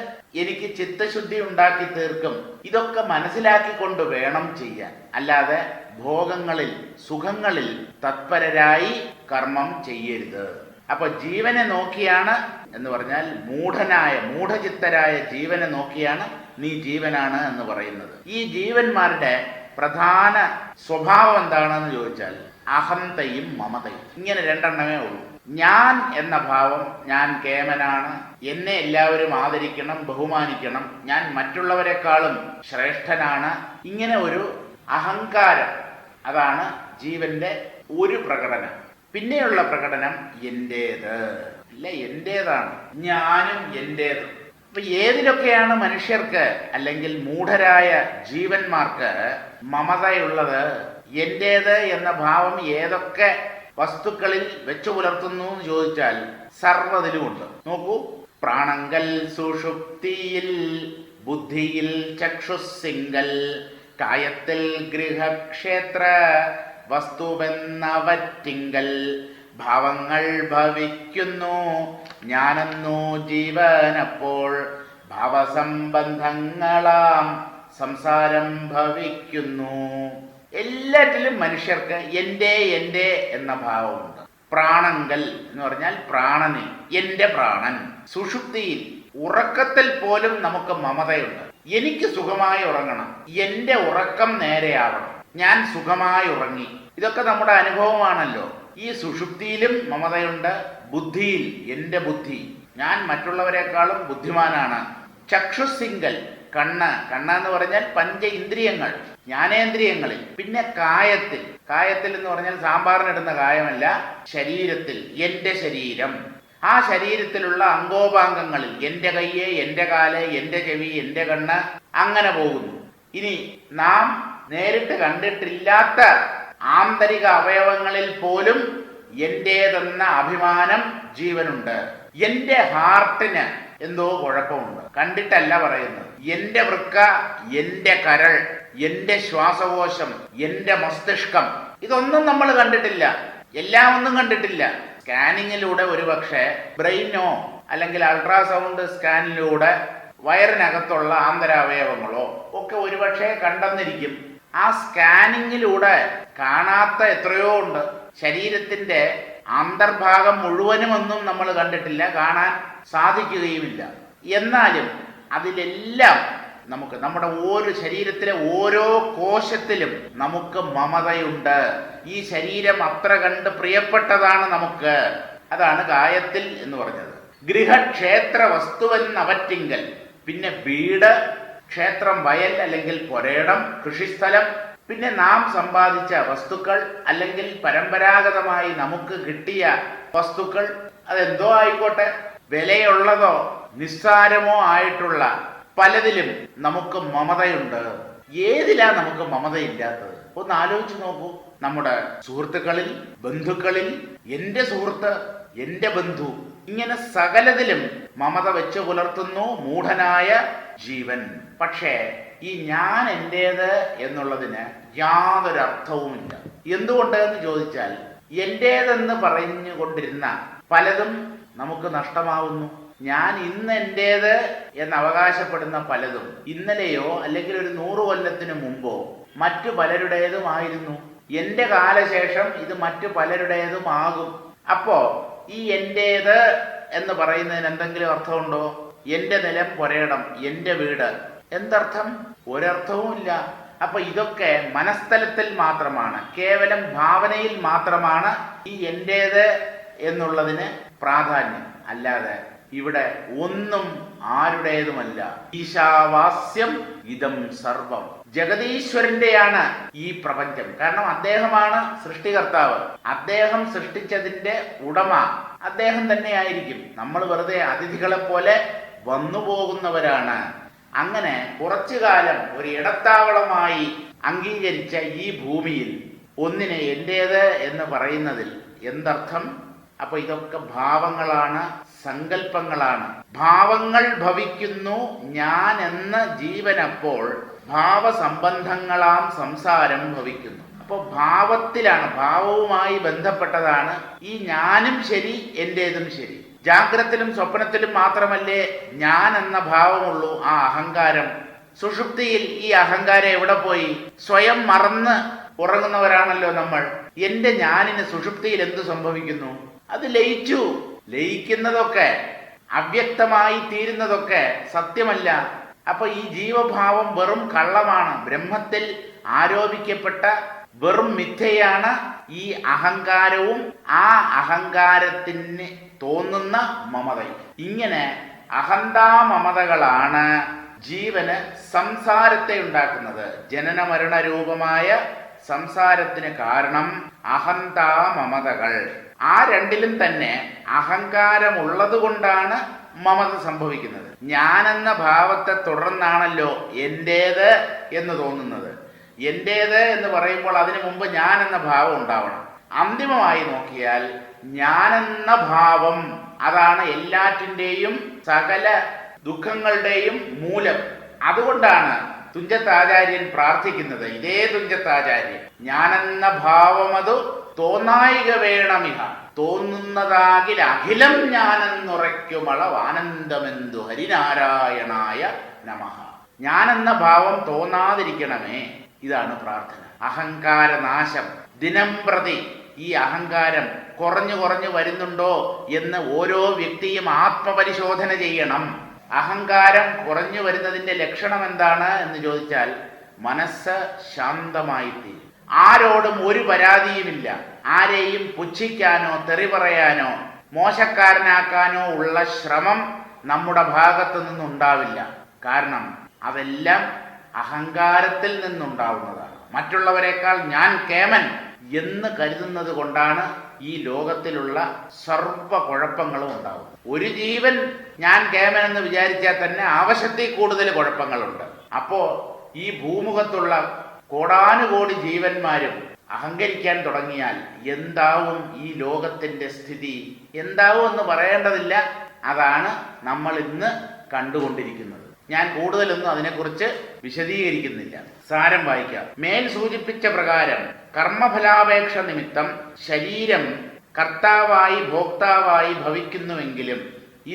എനിക്ക് ചിത്തശുദ്ധി ഉണ്ടാക്കി തീർക്കും, ഇതൊക്കെ മനസ്സിലാക്കിക്കൊണ്ട് വേണം ചെയ്യാൻ. അല്ലാതെ ഭോഗങ്ങളിൽ സുഖങ്ങളിൽ തത്പരരായി കർമ്മം ചെയ്യരുത്. അപ്പൊ ജീവനെ നോക്കിയാണ് എന്ന് പറഞ്ഞാൽ മൂഢചിത്തരായ ജീവനെ നോക്കിയാണ് നീ ജീവനാണ് എന്ന് പറയുന്നത്. ഈ ജീവന്മാരുടെ പ്രധാന സ്വഭാവം എന്താണെന്ന് ചോദിച്ചാൽ അഹന്തയും മമതയും. ഇങ്ങനെ രണ്ടെണ്ണമേ ഉള്ളൂ. ഞാൻ എന്ന ഭാവം, ഞാൻ കേമനാണ്, എന്നെ എല്ലാവരും ആദരിക്കണം, ബഹുമാനിക്കണം, ഞാൻ മറ്റുള്ളവരെക്കാളും ശ്രേഷ്ഠനാണ്, ഇങ്ങനെ ഒരു അഹങ്കാരം. അതാണ് ജീവന്റെ ഒരു പ്രകടനം. പിന്നെയുള്ള പ്രകടനം എന്റേത് അല്ല, എന്റേതാണ്, ഞാനും എന്റേത്. അപ്പൊ ഏതിലൊക്കെയാണ് മനുഷ്യർക്ക് അല്ലെങ്കിൽ മൂഢരായ ജീവന്മാർക്ക് മമതയുള്ളത്? എന്റേത് എന്ന ഭാവം ഏതൊക്കെ വസ്തുക്കളിൽ വെച്ചു പുലർത്തുന്നു എന്ന് ചോദിച്ചാൽ സർവ്വതിലുമുണ്ട്. നോക്കൂ, പ്രാണങ്കൽ സുഷുപ്തിയിൽ, ബുദ്ധിയിൽ ചക്ഷുസിങ്കൽ, കായത്തിൽ ഗൃഹക്ഷേത്ര വസ്തുവെന്നവറ്റിങ്കൽ, ഭാവങ്ങൾ ഭവിക്കുന്നു ഞാനെന്നു ജീവനപ്പോൾ, ഭാവസംബന്ധങ്ങളാം സംസാരം ഭവിക്കുന്നു. എല്ലാറ്റിലും മനുഷ്യർക്ക് എൻ്റെ എന്ന ഭാവമുണ്ട്. പ്രാണങ്കൽ എന്ന് പറഞ്ഞാൽ പ്രാണനിൽ, എൻ്റെ പ്രാണൻ. സുഷുപ്തിയിൽ, ഉറക്കത്തിൽ പോലും നമുക്ക് മമതയുണ്ട്. എനിക്ക് സുഖമായി ഉറങ്ങണം, എൻ്റെ ഉറക്കം നേരെയാവണം, ഞാൻ സുഖമായി ഉറങ്ങി. ഇതൊക്കെ നമ്മുടെ അനുഭവമാണല്ലോ. ഈ സുഷുപ്തിയിലും മമതയുണ്ട്. ബുദ്ധിയിൽ, എൻ്റെ ബുദ്ധി, ഞാൻ മറ്റുള്ളവരെക്കാളും ബുദ്ധിമാനാണ്. ചക്ഷുസിങ്കൽ, കണ്ണ് എന്ന് പറഞ്ഞാൽ പഞ്ച ഇന്ദ്രിയങ്ങൾ, ജ്ഞാനേന്ദ്രിയങ്ങളിൽ. പിന്നെ കായത്തിൽ എന്ന് പറഞ്ഞാൽ സാമ്പാറിനിടുന്ന കായമല്ല, ശരീരത്തിൽ, എൻ്റെ ശരീരം. ആ ശരീരത്തിലുള്ള അംഗോപാംഗങ്ങളിൽ, എൻ്റെ കയ്യ്, എൻ്റെ കാല്, എൻ്റെ ചെവി, എൻ്റെ കണ്ണ്, അങ്ങനെ പോകുന്നു. ഇനി നാം നേരിട്ട് കണ്ടിട്ടില്ലാത്ത ആന്തരിക അവയവങ്ങളിൽ പോലും എന്റേതെന്ന അഭിമാനം ജീവനുണ്ട്. എൻ്റെ ഹാർട്ടിന് എന്തോ കുഴപ്പമുണ്ട്, കണ്ടിട്ടല്ല പറയുന്നത്. എൻ്റെ വൃക്ക, എൻ്റെ കരൾ, എൻ്റെ ശ്വാസകോശം, എൻ്റെ മസ്തിഷ്കം, ഇതൊന്നും നമ്മൾ കണ്ടിട്ടില്ല. എല്ലാം ഒന്നും കണ്ടിട്ടില്ല. സ്കാനിങ്ങിലൂടെ ഒരുപക്ഷെ ബ്രെയിനോ അല്ലെങ്കിൽ അൾട്രാസൗണ്ട് സ്കാനിലൂടെ വയറിനകത്തുള്ള ആന്തരാവയവങ്ങളോ ഒക്കെ ഒരുപക്ഷെ കണ്ടെന്നിരിക്കും. ആ സ്കാനിങ്ങിലൂടെ കാണാത്ത എത്രയോ ഉണ്ട്. ശരീരത്തിന്റെ അന്തർഭാഗം മുഴുവനുമൊന്നും നമ്മൾ കണ്ടിട്ടില്ല, കാണാൻ സാധിക്കുകയുമില്ല. എന്നാലും അതിലെല്ലാം നമുക്ക് നമ്മുടെ ഓരോ ശരീരത്തിലെ ഓരോ കോശത്തിലും നമുക്ക് മമതയുണ്ട്. ഈ ശരീരം അത്ര കണ്ട് പ്രിയപ്പെട്ടതാണ് നമുക്ക്. അതാണ് കായത്തിൽ എന്ന് പറഞ്ഞത്. ഗൃഹക്ഷേത്ര വസ്തുവെന്നവറ്റിങ്കൽ, പിന്നെ വീട്, ക്ഷേത്രം വയൽ അല്ലെങ്കിൽ പൊരേടം, കൃഷിസ്ഥലം, പിന്നെ നാം സമ്പാദിച്ച വസ്തുക്കൾ അല്ലെങ്കിൽ പരമ്പരാഗതമായി നമുക്ക് കിട്ടിയ വസ്തുക്കൾ, അതെന്തോ ആയിക്കോട്ടെ, വിലയുള്ളതോ നിസ്സാരമോ ആയിട്ടുള്ള പലതിലും നമുക്ക് മമതയുണ്ട്. ഏതിലാ നമുക്ക് മമതയില്ലാത്തത്? ഒന്ന് ആലോചിച്ച് നോക്കൂ. നമ്മുടെ സുഹൃത്തുക്കളിൽ, ബന്ധുക്കളിൽ, എൻ്റെ സുഹൃത്ത്, എൻ്റെ ബന്ധു, ഇങ്ങനെ സകലതിലും മമത വെച്ച് പുലർത്തുന്നു മൂഢനായ ജീവൻ. പക്ഷേ ഈ ഞാൻ എൻ്റേത് എന്നുള്ളതിന് യാതൊരു അർത്ഥവുമില്ല. എന്തുകൊണ്ട് എന്ന് ചോദിച്ചാൽ, എൻ്റേതെന്ന് പറഞ്ഞുകൊണ്ടിരുന്ന പലതും നമുക്ക് നഷ്ടമാവുന്നു. ഞാൻ ഇന്ന് എൻ്റേത് എന്ന് അവകാശപ്പെടുന്ന പലതും ഇന്നലെയോ അല്ലെങ്കിൽ ഒരു 100 കൊല്ലത്തിനു മുമ്പോ മറ്റു പലരുടേതുമായിരുന്നു. എൻ്റെ കാലശേഷം ഇത് മറ്റു പലരുടേതുമാകും. അപ്പോ ഈ എൻ്റേത് എന്ന് പറയുന്നതിന് എന്തെങ്കിലും അർത്ഥമുണ്ടോ? എൻ്റെ നിലം, പൊരേടം, എൻ്റെ വീട്, എന്തർത്ഥം? ഒരർത്ഥവുമില്ല. അപ്പൊ ഇതൊക്കെ മനസ്ഥലത്തിൽ മാത്രമാണ്, കേവലം ഭാവനയിൽ മാത്രമാണ് ഈ എൻ്റേത് എന്നുള്ളതിന് പ്രാധാന്യം. അല്ലാതെ ഇവിടെ ഒന്നും ആരുടേതുമല്ല. ഈശാവാസ്യം ഇദം സർവം. ജഗതീശ്വരന്റെയാണ് ഈ പ്രപഞ്ചം. കാരണം അദ്ദേഹമാണ് സൃഷ്ടികർത്താവ്. അദ്ദേഹം സൃഷ്ടിച്ചതിന്റെ ഉടമ അദ്ദേഹം തന്നെയായിരിക്കും. നമ്മൾ വെറുതെ അതിഥികളെ പോലെ വന്നു പോകുന്നവരാണ്. അങ്ങനെ കുറച്ചു കാലം ഒരു ഇടത്താവളമായി അംഗീകരിച്ച ഈ ഭൂമിയിൽ ഒന്നിനെ എൻ്റേത് എന്ന് പറയുന്നതിൽ എന്തർത്ഥം? അപ്പൊ ഇതൊക്കെ ഭാവങ്ങളാണ്, സങ്കല്പങ്ങളാണ്. ഭാവങ്ങൾ ഭവിക്കുന്നു ഞാൻ എന്ന ജീവനപ്പോൾ ഭാവസംബന്ധങ്ങളാം സംസാരം ഭവിക്കുന്നു. അപ്പോൾ ഭാവത്തിലാണ്, ഭാവവുമായി ബന്ധപ്പെട്ടതാണ് ഈ ഞാനും ശരി, എൻ്റേതും ശരി. ജാഗ്രത്തിലും സ്വപ്നത്തിലും മാത്രമല്ലേ ഞാൻ എന്ന ഭാവമുള്ളൂ, ആ അഹങ്കാരം. സുഷുപ്തിയിൽ ഈ അഹങ്കാരം എവിടെ പോയി? സ്വയം മറന്ന് ഉറങ്ങുന്നവരാണല്ലോ നമ്മൾ. എന്റെ ഞാനിന് സുഷുപ്തിയിൽ എന്ത് സംഭവിക്കുന്നു? അത് ലയിച്ചു. ലയിക്കുന്നതൊക്കെ, അവ്യക്തമായി തീരുന്നതൊക്കെ സത്യമല്ല. അപ്പൊ ഈ ജീവഭാവം വെറും കള്ളമാണ്. ബ്രഹ്മത്തിൽ ആരോപിക്കപ്പെട്ട വെറും മിഥ്യയാണ് ഈ അഹങ്കാരവും ആ അഹങ്കാരത്തിന് തോന്നുന്ന മമതയും. ഇങ്ങനെ അഹന്താ മമതകളാണ് ജീവന് സംസാരത്തെ ഉണ്ടാക്കുന്നത്. ജനന മരണ രൂപമായ സംസാരത്തിന് കാരണം അഹന്താ മമതകൾ. ആ രണ്ടിലും തന്നെ അഹങ്കാരമുള്ളത് കൊണ്ടാണ് മമത സംഭവിക്കുന്നത്. ഞാനെന്ന ഭാവത്തെ തുടർന്നാണല്ലോ എൻ്റേത് എന്ന് തോന്നുന്നത്. എൻ്റേത് എന്ന് പറയുമ്പോൾ അതിനു മുമ്പ് ഞാൻ എന്ന ഭാവം ഉണ്ടാവണം. അന്തിമമായി നോക്കിയാൽ ഞാനെന്ന ഭാവം അതാണ് എല്ലാറ്റിൻ്റെയും സകല ദുഃഖങ്ങളുടെയും മൂലം. അതുകൊണ്ടാണ് തുഞ്ചത്താചാര്യൻ പ്രാർത്ഥിക്കുന്നത്. ഇതേ തുഞ്ചത്താചാര്യൻ ഞാനെന്ന ഭാവമതു തോന്നായിക വേണമിഹ, തോന്നുന്നതാകിൽ അഖിലം ഞാനെന്നുറയ്ക്കുമളവ് ആനന്ദമെന്തു ഹരിനാരായണായ നമഃ. ഞാനെന്ന ഭാവം തോന്നാതിരിക്കണമേ, ഇതാണ് പ്രാർത്ഥന. അഹങ്കാരനാശം. ദിനം പ്രതി ഈ അഹങ്കാരം കുറഞ്ഞു കുറഞ്ഞു വരുന്നുണ്ടോ എന്ന് ഓരോ വ്യക്തിയും ആത്മപരിശോധന ചെയ്യണം. അഹങ്കാരം കുറഞ്ഞു വരുന്നതിന്റെ ലക്ഷണം എന്താണ് എന്ന് ചോദിച്ചാൽ, മനസ്സ് ശാന്തമായിത്തീരും. ആരോടും ഒരു പരാതിയുമില്ല. ആരെയും പുച്ഛിക്കാനോ തെറി പറയാനോ മോശക്കാരനാക്കാനോ ഉള്ള ശ്രമം നമ്മുടെ ഭാഗത്തു നിന്നുണ്ടാവില്ല. കാരണം അതെല്ലാം അഹങ്കാരത്തിൽ നിന്നുണ്ടാവുന്നതാണ്. മറ്റുള്ളവരെക്കാൾ ഞാൻ കേമൻ എന്ന് കരുതുന്നത് കൊണ്ടാണ് ഈ ലോകത്തിലുള്ള സർവ്വ കുഴപ്പങ്ങളും ഉണ്ടാവുന്നത്. ഒരു ജീവൻ ഞാൻ കേമൻ എന്ന് വിചാരിച്ചാൽ തന്നെ ആവശ്യത്തിൽ കൂടുതൽ കുഴപ്പങ്ങളുണ്ട്. അപ്പോ ഈ ഭൂമുഖത്തുള്ള കോടാനുകോടി ജീവന്മാരും അഹങ്കരിക്കാൻ തുടങ്ങിയാൽ എന്താവും ഈ ലോകത്തിന്റെ സ്ഥിതി? എന്താവും എന്ന് പറയേണ്ടതില്ല. അതാണ് നമ്മൾ ഇന്ന് കണ്ടുകൊണ്ടിരിക്കുന്നത്. ഞാൻ കൂടുതലൊന്നും അതിനെക്കുറിച്ച് വിശദീകരിക്കുന്നില്ല. സാരം വായിക്കാം. മേൽ സൂചിപ്പിച്ച പ്രകാരം കർമ്മഫലാപേക്ഷ നിമിത്തം ശരീരം കർത്താവായി ഭോക്താവായി ഭവിക്കുന്നുവെങ്കിലും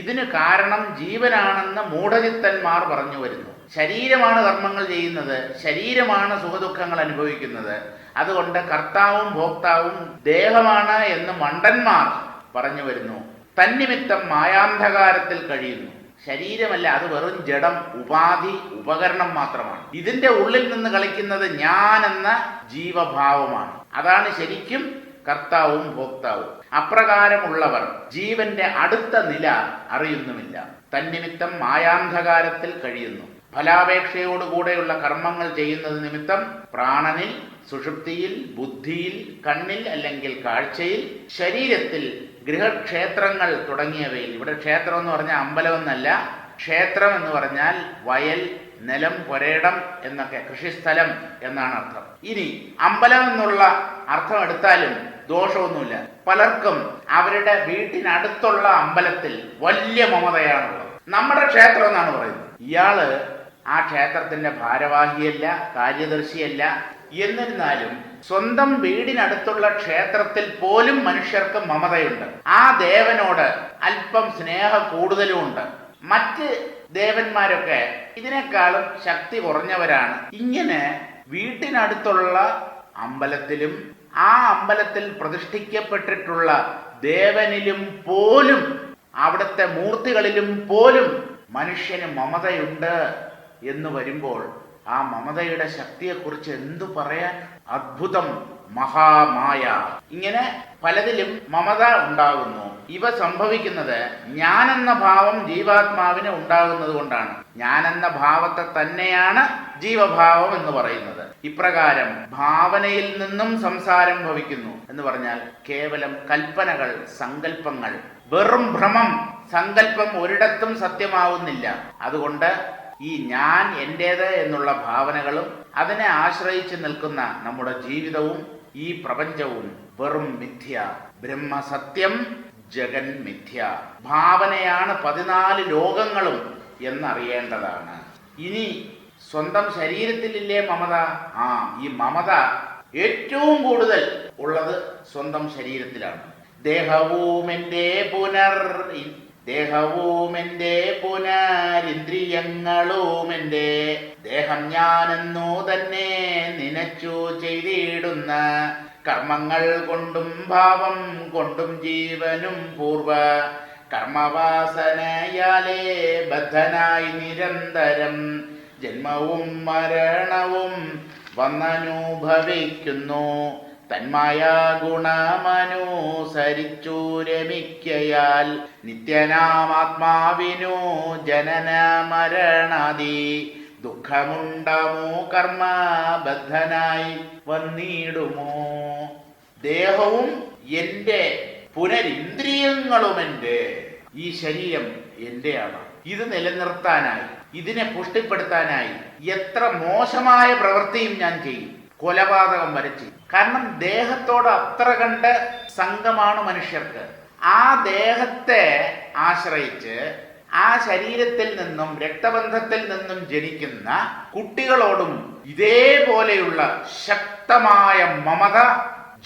ഇതിന് കാരണം ജീവനാണെന്ന് മൂഢചിത്തന്മാർ പറഞ്ഞു വരുന്നു. ശരീരമാണ് കർമ്മങ്ങൾ ചെയ്യുന്നത്, ശരീരമാണ് സുഖദുഃഖങ്ങൾ അനുഭവിക്കുന്നത്. അതുകൊണ്ട് കർത്താവും ഭോക്താവും ദേഹമാണ് എന്ന് മണ്ടന്മാർ പറഞ്ഞു വരുന്നു. തന്നിമിത്തം മായാന്ധകാരത്തിൽ കഴിയുന്നു. ശരീരമല്ല, അത് വെറും ജഡം, ഉപാധി, ഉപകരണം മാത്രമാണ്. ഇതിന്റെ ഉള്ളിൽ നിന്ന് കളിക്കുന്നത് ഞാൻ എന്ന ജീവഭാവമാണ്. അതാണ് ശരിക്കും കർത്താവും ഭോക്താവും. അപ്രകാരമുള്ളവർ ജീവന്റെ അടുത്ത നില അറിയുന്നുമില്ല. തന്നിമിത്തം മായാന്ധകാരത്തിൽ കഴിയുന്നു. ഫലാപേക്ഷയോടുകൂടെയുള്ള കർമ്മങ്ങൾ ചെയ്യുന്നത് നിമിത്തം പ്രാണനിൽ, സുഷുപ്തിയിൽ, ബുദ്ധിയിൽ, കണ്ണിൽ അല്ലെങ്കിൽ കാഴ്ചയിൽ, ശരീരത്തിൽ, ഗൃഹക്ഷേത്രങ്ങൾ തുടങ്ങിയവയിൽ. ഇവിടെ ക്ഷേത്രം എന്ന് പറഞ്ഞാൽ അമ്പലമെന്നല്ല. ക്ഷേത്രം എന്ന് പറഞ്ഞാൽ വയൽ, നിലം, പുരയിടം എന്നൊക്കെ, കൃഷിസ്ഥലം എന്നാണ് അർത്ഥം. ഇനി അമ്പലം എന്നുള്ള അർത്ഥം എടുത്താലും ദോഷമൊന്നുമില്ല. പലർക്കും അവരുടെ വീട്ടിനടുത്തുള്ള അമ്പലത്തിൽ വലിയ മമതയാണുള്ളത്. നമ്മുടെ ക്ഷേത്രം എന്നാണ് പറയുന്നത്. ഇയാള് ആ ക്ഷേത്രത്തിന്റെ ഭാരവാഹിയല്ല, കാര്യദർശിയല്ല. എന്നിരുന്നാലും സ്വന്തം വീടിനടുത്തുള്ള ക്ഷേത്രത്തിൽ പോലും മനുഷ്യർക്ക് മമതയുണ്ട്. ആ ദേവനോട് അല്പം സ്നേഹ കൂടുതലുമുണ്ട്. മറ്റ് ദേവന്മാരൊക്കെ ഇതിനേക്കാളും ശക്തി കുറഞ്ഞവരാണ്. ഇങ്ങനെ വീട്ടിനടുത്തുള്ള അമ്പലത്തിലും ആ അമ്പലത്തിൽ പ്രതിഷ്ഠിക്കപ്പെട്ടിട്ടുള്ള ദേവനിലും പോലും, അവിടുത്തെ മൂർത്തികളിലും പോലും മനുഷ്യന് മമതയുണ്ട് എന്ന് വരുമ്പോൾ ആ മമതയുടെ ശക്തിയെക്കുറിച്ച് എന്തു പറയാൻ? അദ്ഭുതം, മഹാമായ. ഇങ്ങനെ പലതിലും മമത ഉണ്ടാകുന്നു. ഇവ സംഭവിക്കുന്നത് ഞാനെന്ന ഭാവം ജീവാത്മാവിന് ഉണ്ടാകുന്നത് കൊണ്ടാണ്. ഞാനെന്ന ഭാവത്തെ തന്നെയാണ് ജീവഭാവം എന്ന് പറയുന്നത്. ഇപ്രകാരം ഭാവനയിൽ നിന്നും സംസാരം ഭവിക്കുന്നു എന്ന് പറഞ്ഞാൽ കേവലം കൽപ്പനകൾ, സങ്കല്പങ്ങൾ, വെറും ഭ്രമം. സങ്കല്പം ഒരിടത്തും സത്യമാവുന്നില്ല. അതുകൊണ്ട് ഈ ഞാൻ എന്റേത് എന്നുള്ള ഭാവനകളും അതിനെ ആശ്രയിച്ച് നിൽക്കുന്ന നമ്മുടെ ജീവിതവും ഈ പ്രപഞ്ചവും വെറും മിഥ്യ. ബ്രഹ്മസത്യം, ജഗൻ മിഥ്യ. ഭാവനയാണ് 14 ലോകങ്ങളും എന്നറിയേണ്ടതാണ്. ഇനി സ്വന്തം ശരീരത്തിലില്ലേ മമത? ഈ മമത ഏറ്റവും കൂടുതൽ ഉള്ളത് സ്വന്തം ശരീരത്തിലാണ്. ദേഹവും എൻ്റെ പുനരിന്ദ്രിയങ്ങളും എൻ്റെ ദേഹം ഞാനെന്നു തന്നെ നനച്ചു ചെയ്തിടുന്ന കർമ്മങ്ങൾ കൊണ്ടും ഭാവം കൊണ്ടും ജീവനും പൂർവ കർമ്മവാസനയാലേ ബദ്ധനായി നിരന്തരം ജന്മവും മരണവും വന്നനുഭവിക്കുന്നു. തന്മായ ഗുണമനുസരിച്ചു രമിക്കയാൽ നിത്യനാമാത്മാവിനു ജനന മരണാദി ദുഃഖമുണ്ടാമോ കർമ്മബദ്ധനായി വന്നിടുമോ. ദേഹവും എൻ്റെ, പുനരിന്ദ്രിയങ്ങളും എൻ്റെ. ഈ ശരീരം എൻ്റെയാണ്. ഇത് നിലനിർത്താനായി, ഇതിനെ പുഷ്ടിപ്പെടുത്താനായി എത്ര മോശമായ പ്രവൃത്തിയും ഞാൻ ചെയ്യും. കൊലപാതകം വരച്ച്. കാരണം ദേഹത്തോട് അത്ര കണ്ട് സംഘമാണ് മനുഷ്യർക്ക്. ആ ദേഹത്തെ ആശ്രയിച്ച് ആ ശരീരത്തിൽ നിന്നും രക്തബന്ധത്തിൽ നിന്നും ജനിക്കുന്ന കുട്ടികളോടും ഇതേപോലെയുള്ള ശക്തമായ മമത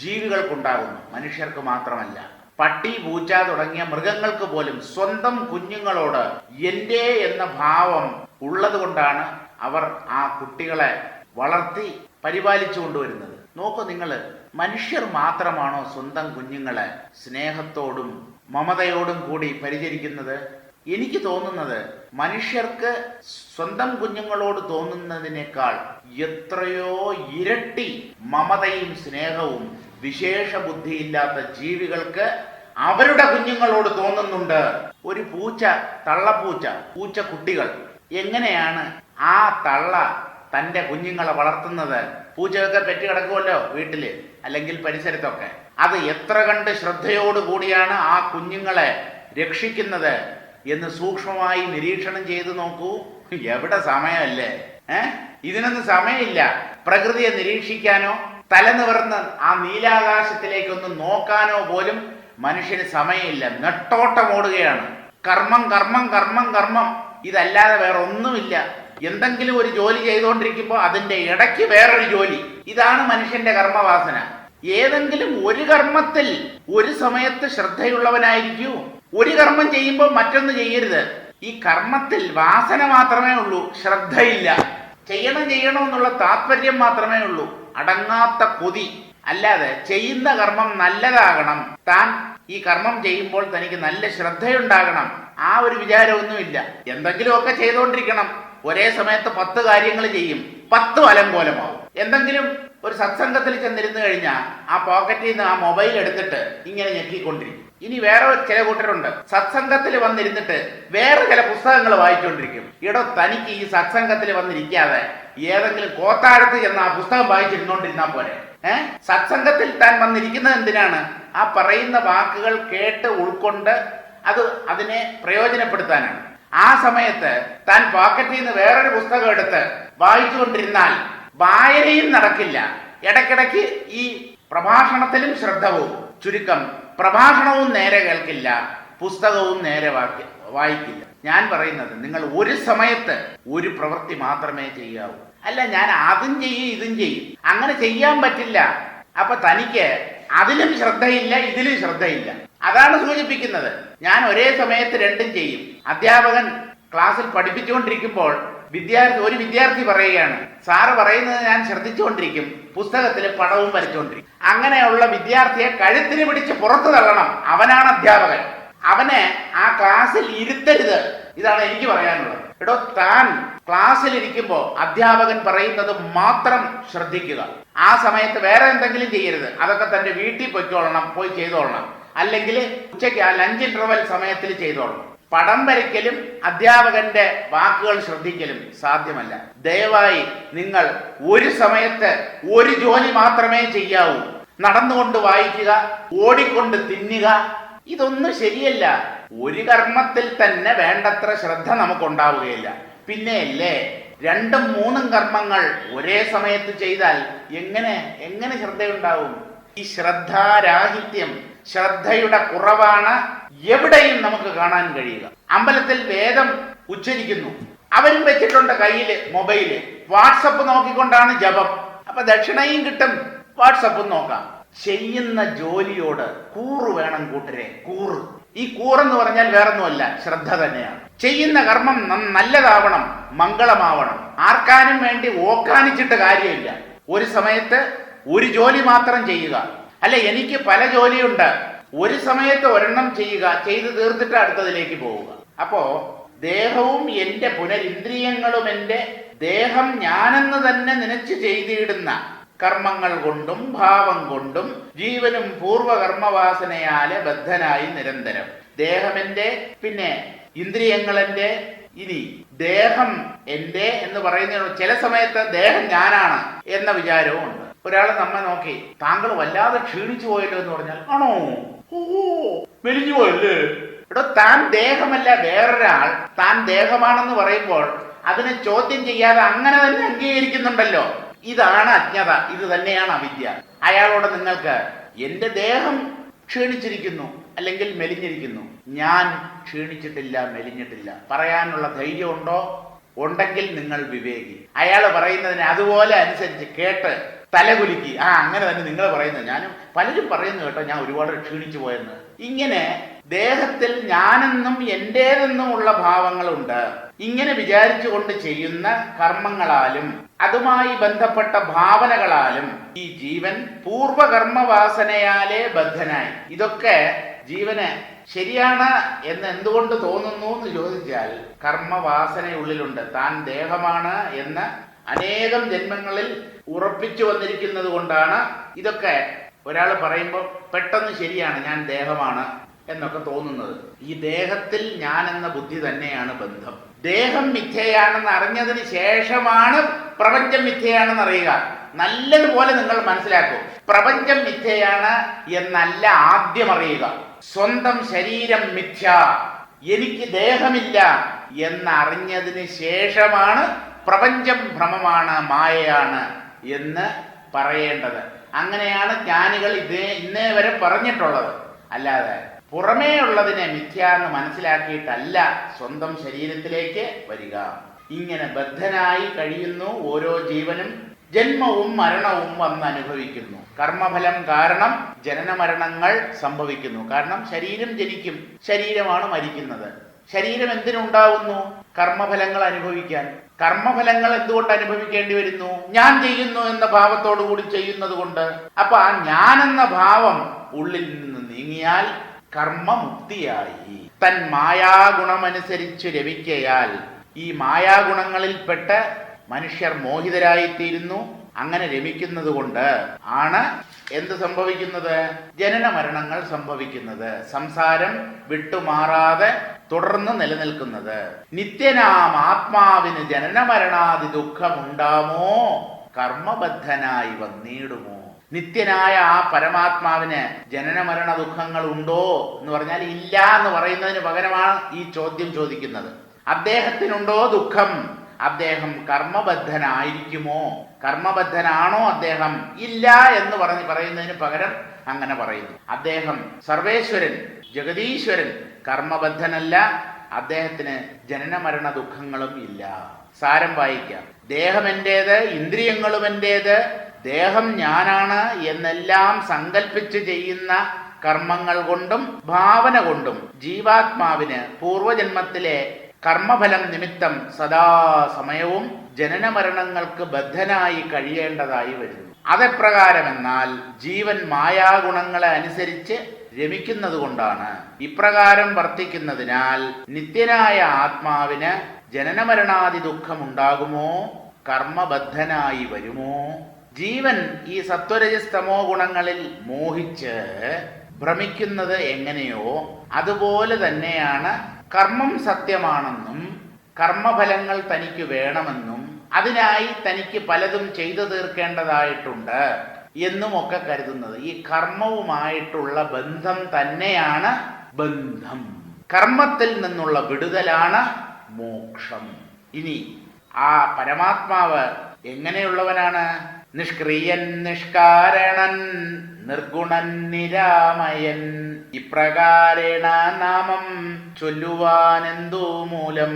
ജീവികൾക്കുണ്ടാകുന്നു. മനുഷ്യർക്ക് മാത്രമല്ല, പട്ടി, പൂച്ച തുടങ്ങിയ മൃഗങ്ങൾക്ക് പോലും സ്വന്തം കുഞ്ഞുങ്ങളോട് എൻ്റെ എന്ന ഭാവം ഉള്ളത് കൊണ്ടാണ് അവർ ആ കുട്ടികളെ വളർത്തി പരിപാലിച്ചു കൊണ്ടുവരുന്നത്. നോക്കൂ നിങ്ങൾ, മനുഷ്യർ മാത്രമാണോ സ്വന്തം കുഞ്ഞുങ്ങളെ സ്നേഹത്തോടും മമതയോടും കൂടി പരിചരിക്കുന്നത്? എനിക്ക് തോന്നുന്നത് മനുഷ്യർക്ക് സ്വന്തം കുഞ്ഞുങ്ങളോട് തോന്നുന്നതിനേക്കാൾ എത്രയോ ഇരട്ടി മമതയും സ്നേഹവും വിശേഷ ബുദ്ധിയില്ലാത്ത ജീവികൾക്ക് അവരുടെ കുഞ്ഞുങ്ങളോട് തോന്നുന്നുണ്ട്. ഒരു പൂച്ച, തള്ളപ്പൂച്ച, പൂച്ചക്കുട്ടികൾ എങ്ങനെയാണ് ആ തള്ള തൻ്റെ കുഞ്ഞുങ്ങളെ വളർത്തുന്നത്? പൂച്ചയൊക്കെ പെറ്റ് കിടക്കുമല്ലോ വീട്ടില് അല്ലെങ്കിൽ പരിസരത്തൊക്കെ. അത് എത്ര കണ്ട് ശ്രദ്ധയോടുകൂടിയാണ് ആ കുഞ്ഞുങ്ങളെ രക്ഷിക്കുന്നത് എന്ന് സൂക്ഷ്മമായി നിരീക്ഷണം ചെയ്തു നോക്കൂ. എവിടെ സമയമല്ലേ? ഇതിനൊന്നും സമയമില്ല. പ്രകൃതിയെ നിരീക്ഷിക്കാനോ തലനിവർന്ന് ആ നീലാകാശത്തിലേക്കൊന്ന് നോക്കാനോ പോലും മനുഷ്യന് സമയമില്ല. നെട്ടോട്ടം ഓടുകയാണ്. കർമ്മം, കർമ്മം, കർമ്മം, കർമ്മം. ഇതല്ലാതെ വേറെ ഒന്നുമില്ല. എന്തെങ്കിലും ഒരു ജോലി ചെയ്തുകൊണ്ടിരിക്കുമ്പോൾ അതിൻ്റെ ഇടയ്ക്ക് വേറൊരു ജോലി. ഇതാണ് മനുഷ്യന്റെ കർമ്മവാസന. ഏതെങ്കിലും ഒരു കർമ്മത്തിൽ ഒരു സമയത്ത് ശ്രദ്ധയുള്ളവനായിരിക്കൂ. ഒരു കർമ്മം ചെയ്യുമ്പോൾ മറ്റൊന്ന് ചെയ്യരുത്. ഈ കർമ്മത്തിൽ വാസന മാത്രമേ ഉള്ളൂ, ശ്രദ്ധയില്ല. ചെയ്യണം എന്നുള്ള താല്പര്യം മാത്രമേ ഉള്ളൂ, അടങ്ങാത്ത കൊതി. അല്ലാതെ ചെയ്യുന്ന കർമ്മം നല്ലതാകണം, താൻ ഈ കർമ്മം ചെയ്യുമ്പോൾ തനിക്ക് നല്ല ശ്രദ്ധയുണ്ടാകണം, ആ ഒരു വിചാരമൊന്നുമില്ല. എന്തെങ്കിലുമൊക്കെ ചെയ്തുകൊണ്ടിരിക്കണം. ഒരേ സമയത്ത് 10 കാര്യങ്ങൾ ചെയ്യും, 10 അലങ്കോലമാവും. എന്തെങ്കിലും ഒരു സത്സംഗത്തിൽ ചെന്നിരുന്നു കഴിഞ്ഞാൽ ആ പോക്കറ്റിൽ നിന്ന് ആ മൊബൈൽ എടുത്തിട്ട് ഇങ്ങനെ ഞെക്കിക്കൊണ്ടിരിക്കും. ഇനി വേറെ ചില കൂട്ടരുണ്ട്, സത്സംഗത്തിൽ വന്നിരുന്നിട്ട് വേറെ ചില പുസ്തകങ്ങൾ വായിച്ചുകൊണ്ടിരിക്കും. ഇടോ, തനിക്ക് ഈ സത്സംഗത്തിൽ വന്നിരിക്കാതെ ഏതെങ്കിലും കോത്താഴത്ത് ചെന്ന് ആ പുസ്തകം വായിച്ചിരുന്നോണ്ടിരുന്നാൽ പോരെ? സത്സംഗത്തിൽ താൻ വന്നിരിക്കുന്നത് എന്തിനാണ്? ആ പറയുന്ന വാക്കുകൾ കേട്ട് ഉൾക്കൊണ്ട് അതിനെ പ്രയോജനപ്പെടുത്താനാണ്. ആ സമയത്ത് താൻ പോക്കറ്റിൽ നിന്ന് വേറൊരു പുസ്തകം എടുത്ത് വായിച്ചുകൊണ്ടിരുന്നാൽ വായനയും നടക്കില്ല. ഇടയ്ക്കിടയ്ക്ക് ഈ പ്രഭാഷണത്തിലും ശ്രദ്ധ പോവും. ചുരുക്കം, പ്രഭാഷണവും നേരെ കേൾക്കില്ല, പുസ്തകവും നേരെ വായിക്കില്ല. ഞാൻ പറയുന്നത്, നിങ്ങൾ ഒരു സമയത്ത് ഒരു പ്രവൃത്തി മാത്രമേ ചെയ്യാവൂ. അല്ല, ഞാൻ അതും ചെയ്യും ഇതും ചെയ്യും, അങ്ങനെ ചെയ്യാൻ പറ്റില്ല. അപ്പൊ തനിക്ക് അതിലും ശ്രദ്ധയില്ല, ഇതിലും ശ്രദ്ധയില്ല. അതാണ് സൂചിപ്പിക്കുന്നത്. ഞാൻ ഒരേ സമയത്ത് രണ്ടും ചെയ്യും. അധ്യാപകൻ ക്ലാസ്സിൽ പഠിപ്പിച്ചുകൊണ്ടിരിക്കുമ്പോൾ ഒരു വിദ്യാർത്ഥി പറയുകയാണ്, സാറ് പറയുന്നത് ഞാൻ ശ്രദ്ധിച്ചുകൊണ്ടിരിക്കും, പുസ്തകത്തിൽ പടവും വരച്ചുകൊണ്ടിരിക്കും. അങ്ങനെയുള്ള വിദ്യാർത്ഥിയെ കഴുത്തിന് പിടിച്ച് പുറത്തു തള്ളണം. അവനാണ് അധ്യാപകൻ. അവനെ ആ ക്ലാസ്സിൽ ഇരുത്തരുത്. ഇതാണ് എനിക്ക് പറയാനുള്ളത്. എടോ, താൻ ക്ലാസ്സിൽ ഇരിക്കുമ്പോൾ അധ്യാപകൻ പറയുന്നത് മാത്രം ശ്രദ്ധിക്കുക. ആ സമയത്ത് വേറെ എന്തെങ്കിലും ചെയ്യരുത്. അതൊക്കെ തന്റെ വീട്ടിൽ പോയി ചെയ്തോളണം. അല്ലെങ്കിൽ ഉച്ചയ്ക്ക് ആ ലഞ്ച് ഇന്റർവെൽ സമയത്തിൽ ചെയ്തോളണം. പടം വരയ്ക്കലും അധ്യാപകന്റെ വാക്കുകൾ ശ്രദ്ധിക്കലും സാധ്യമല്ല. ദയവായി നിങ്ങൾ ഒരു സമയത്ത് ഒരു ജോലി മാത്രമേ ചെയ്യാവൂ. നടന്നുകൊണ്ട് വായിക്കുക, ഓടിക്കൊണ്ട് തിന്നുക, ഇതൊന്നും ശരിയല്ല. ഒരു കർമ്മത്തിൽ തന്നെ വേണ്ടത്ര ശ്രദ്ധ നമുക്കുണ്ടാവുകയില്ല. പിന്നെയല്ലേ 2ഉം 3ഉം കർമ്മങ്ങൾ ഒരേ സമയത്ത് ചെയ്താൽ എങ്ങനെ ശ്രദ്ധയുണ്ടാവും? ഈ ശ്രദ്ധാരാഹിത്യം, ശ്രദ്ധയുടെ കുറവാണ് എവിടെയും നമുക്ക് കാണാൻ കഴിയുക. അമ്പലത്തിൽ വേദം ഉച്ചരിക്കുന്നു, അവരും വെച്ചിട്ടുണ്ട് കയ്യില് മൊബൈല്, വാട്സപ്പ് നോക്കിക്കൊണ്ടാണ് ജപം. അപ്പൊ ദക്ഷിണയും കിട്ടും, വാട്സപ്പും നോക്കാം. ചെയ്യുന്ന ജോലിയോട് കൂറ് വേണം കൂട്ടരെ, കൂറ്. ഈ കൂറെന്ന് പറഞ്ഞാൽ വേറൊന്നുമല്ല, ശ്രദ്ധ തന്നെയാണ്. ചെയ്യുന്ന കർമ്മം നല്ലതാവണം, മംഗളമാവണം. ആർക്കാനും വേണ്ടി ഓക്കാനിച്ചിട്ട് കാര്യമില്ല. ഒരു സമയത്ത് ഒരു ജോലി മാത്രം ചെയ്യുക. അല്ല, എനിക്ക് പല ജോലിയുണ്ട്, ഒരു സമയത്ത് ഒരെണ്ണം ചെയ്യുക, ചെയ്ത് തീർത്തിട്ട് അടുത്തതിലേക്ക് പോവുക. അപ്പോ ദേഹവും എന്റെ പുനരിന്ദ്രിയങ്ങളും എന്റെ ദേഹം ഞാനെന്ന് തന്നെ നനച്ച് ചെയ്തിടുന്ന കർമ്മങ്ങൾ കൊണ്ടും ഭാവം കൊണ്ടും ജീവനും പൂർവകർമ്മവാസനയാലെ ബദ്ധനായി നിരന്തരം. ദേഹമെന്റെ, പിന്നെ ഇന്ദ്രിയങ്ങളെന്റെ. ഇനി ദേഹം എന്റെ എന്ന് പറയുന്ന ചില സമയത്ത് ദേഹം ഞാനാണ് എന്ന വിചാരവും ഉണ്ട്. ഒരാൾ നമ്മെ നോക്കി, താങ്കൾ വല്ലാതെ ക്ഷീണിച്ചു പോയല്ലോ എന്ന് പറഞ്ഞാൽ, ആണോ, മെലിഞ്ഞു പോയല്ലേ? ഇവിടെ താൻ ദേഹമല്ല, വേറൊരാൾ താൻ ദേഹമാണെന്ന് പറയുമ്പോൾ അതിനെ ചോദ്യം ചെയ്യാതെ അങ്ങനെ തന്നെ അംഗീകരിക്കുന്നുണ്ടല്ലോ. ഇതാണ് അജ്ഞത, ഇത് തന്നെയാണ് അവിദ്യ. അയാളോട് നിങ്ങൾക്ക്, എന്റെ ദേഹം ക്ഷീണിച്ചിരിക്കുന്നു അല്ലെങ്കിൽ മെലിഞ്ഞിരിക്കുന്നു, ഞാൻ ക്ഷീണിച്ചിട്ടില്ല, മെലിഞ്ഞിട്ടില്ല പറയാനുള്ള ധൈര്യം ഉണ്ടോ? ഉണ്ടെങ്കിൽ നിങ്ങൾ വിവേകി. അയാൾ പറയുന്നതിനെ അതുപോലെ അനുസരിച്ച് കേട്ട് തലകുലുക്കി, അങ്ങനെ തന്നെ നിങ്ങൾ പറയുന്നത്. ഞാനും പലരും പറയുന്നു കേട്ടോ, ഞാൻ ഒരുപാട് ക്ഷീണിച്ചു പോയെന്ന്. ഇങ്ങനെ ദേഹത്തിൽ ഞാനെന്നും എന്റേതെന്നുമുള്ള ഭാവങ്ങളുണ്ട്. ഇങ്ങനെ വിചാരിച്ചുകൊണ്ട് ചെയ്യുന്ന കർമ്മങ്ങളാലും അതുമായി ബന്ധപ്പെട്ട ഭാവനകളാലും ഈ ജീവൻ പൂർവകർമ്മവാസനയാലേ ബദ്ധനായി. ഇതൊക്കെ ജീവന് ശരിയാണ് എന്ന് എന്തുകൊണ്ട് തോന്നുന്നു എന്ന് ചോദിച്ചാൽ, കർമ്മവാസനയുള്ളിലുണ്ട്. താൻ ദേഹമാണ് എന്ന് അനേകം ജന്മങ്ങളിൽ ഉറപ്പിച്ചു വന്നിരിക്കുന്നത് കൊണ്ടാണ് ഇതൊക്കെ ഒരാൾ പറയുമ്പോൾ പെട്ടെന്ന് ശരിയാണ്, ഞാൻ ദേഹമാണ് എന്നൊക്കെ തോന്നുന്നത്. ഈ ദേഹത്തിൽ ഞാൻ എന്ന ബുദ്ധി തന്നെയാണ് ബന്ധം. ദേഹം മിഥ്യയാണെന്ന് അറിഞ്ഞതിന് ശേഷമാണ് പ്രപഞ്ചം മിഥ്യയാണെന്ന് അറിയുക. നല്ലതുപോലെ നിങ്ങൾ മനസ്സിലാക്കും. പ്രപഞ്ചം മിഥ്യയാണ് എന്നല്ല ആദ്യം അറിയുക. സ്വന്തം ശരീരം മിഥ്യ, എനിക്ക് ദേഹമില്ല എന്നറിഞ്ഞതിന് ശേഷമാണ് പ്രപഞ്ചം ഭ്രമമാണ്, മായയാണ് എന്ന് പറയേണ്ടത്. അങ്ങനെയാണ് ജ്ഞാനികൾ ഇന്നേ വരെ പറഞ്ഞിട്ടുള്ളത്. അല്ലാതെ പുറമേ ഉള്ളതിനെ മിഥ്യ എന്ന് മനസ്സിലാക്കിയിട്ടല്ല സ്വന്തം ശരീരത്തിലേക്ക് വരിക. ഇങ്ങനെ ബദ്ധനായി കഴിയുന്നു ഓരോ ജീവനും. ജന്മവും മരണവും വന്ന് അനുഭവിക്കുന്നു. കർമ്മഫലം കാരണം ജനന മരണങ്ങൾ സംഭവിക്കുന്നു. കാരണം ശരീരം ജനിക്കും, ശരീരമാണ് മരിക്കുന്നത്. ശരീരം എന്തിനുണ്ടാവുന്നു? കർമ്മഫലങ്ങൾ അനുഭവിക്കാൻ. കർമ്മഫലങ്ങൾ എന്തുകൊണ്ട് അനുഭവിക്കേണ്ടി വരുന്നു? ഞാൻ ചെയ്യുന്നു എന്ന ഭാവത്തോടു കൂടി ചെയ്യുന്നത് കൊണ്ട്. അപ്പൊ ആ ഞാൻ എന്ന ഭാവം ഉള്ളിൽ നിന്ന് നീങ്ങിയാൽ കർമ്മമുക്തിയായി. തൻ മായാഗുണമനുസരിച്ച് രമിക്കയാൽ ഈ മായാഗുണങ്ങളിൽപ്പെട്ട് മനുഷ്യർ മോഹിതരായിത്തീരുന്നു. അങ്ങനെ രമിക്കുന്നത് കൊണ്ട് ആണ് എന്ത് സംഭവിക്കുന്നത്? ജനന മരണങ്ങൾ സംഭവിക്കുന്നത്. സംസാരം വിട്ടുമാറാതെ തുടർന്ന് നിലനിൽക്കുന്നത്. നിത്യനാം ആത്മാവിന് ജനന മരണാദി ദുഃഖമുണ്ടാമോ? കർമ്മബദ്ധനായി വന്നിടുമോ? നിത്യനായ ആ പരമാത്മാവിന് ജനന മരണ ദുഃഖങ്ങൾ ഉണ്ടോ എന്ന് പറഞ്ഞാൽ ഇല്ല എന്ന് പറയുന്നതിന് പകരമാണ് ഈ ചോദ്യം ചോദിക്കുന്നത്. അദ്ദേഹത്തിനുണ്ടോ ദുഃഖം? അദ്ദേഹം കർമ്മബദ്ധനായിരിക്കുമോ? കർമ്മബദ്ധനാണോ അദ്ദേഹം? ഇല്ല എന്ന് പറയുന്നതിന് പകരം അങ്ങനെ പറയുന്നു. അദ്ദേഹം സർവേശ്വരൻ, ജഗതീശ്വരൻ, കർമ്മബദ്ധനല്ല. അദ്ദേഹത്തിന് ജനന മരണ ദുഃഖങ്ങളും ഇല്ല. സാരം വായിക്കാം. ദേഹം എന്റേത്, ഇന്ദ്രിയങ്ങളും എന്റേത്, ദേഹം ഞാനാണ് എന്നെല്ലാം സങ്കല്പിച്ച് ചെയ്യുന്ന കർമ്മങ്ങൾ കൊണ്ടും ഭാവന കൊണ്ടും ജീവാത്മാവിന് പൂർവജന്മത്തിലെ കർമ്മഫലം നിമിത്തം സദാസമയവും ജനന മരണങ്ങൾക്ക് ബദ്ധനായി കഴിയേണ്ടതായി വരുന്നു. അതെപ്രകാരമെന്നാൽ ജീവൻ മായാഗുണങ്ങളെ അനുസരിച്ച് രമിക്കുന്നത് കൊണ്ടാണ്. ഇപ്രകാരം വർത്തിക്കുന്നതിനാൽ നിത്യനായ ആത്മാവിന് ജനനമരണാദി ദുഃഖമുണ്ടാകുമോ? കർമ്മബദ്ധനായി വരുമോ? ജീവൻ ഈ സത്വരജസ്തമോ ഗുണങ്ങളിൽ മോഹിച്ച് ഭ്രമിക്കുന്നത് എങ്ങനെയോ അതുപോലെ തന്നെയാണ് കർമ്മം സത്യമാണെന്നും കർമ്മഫലങ്ങൾ തനിക്ക് വേണമെന്നും അതിനായി തനിക്ക് പലതും ചെയ്തു തീർക്കേണ്ടതായിട്ടുണ്ട് എന്നുമൊക്കെ കരുതുന്നത്. ഈ കർമ്മവുമായിട്ടുള്ള ബന്ധം തന്നെയാണ് ബന്ധം. കർമ്മത്തിൽ നിന്നുള്ള വിടുതലാണ് മോക്ഷം. ഇനി ആ പരമാത്മാവ് എങ്ങനെയുള്ളവനാണ്? നിഷ്ക്രിയൻ, നിഷ്കാരണൻ, നിർഗുണൻ, നിരാമയൻ. ഇപ്രകാരേണ നാമം ചൊല്ലുവാനെന്തു മൂലം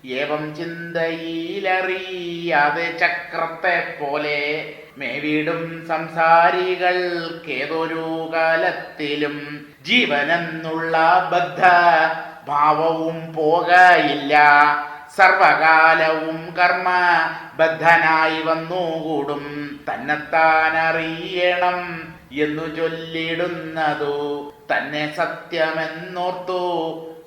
ഏവം ചിന്തയിലറിയാതെ ചക്രത്തെ പോലെ മേവിടും സംസാരികൾക്കേതൊരു കാലത്തിലും ജീവനെന്നുള്ള ബദ്ധ ഭാവവും പോകയില്ല. സർവകാലവും കർമ്മ ബദ്ധനായി വന്നുകൂടും. തന്നെത്താൻ അറിയണം എന്നു ചൊല്ലിടുന്നതു തന്നെ സത്യമെന്നോർത്തു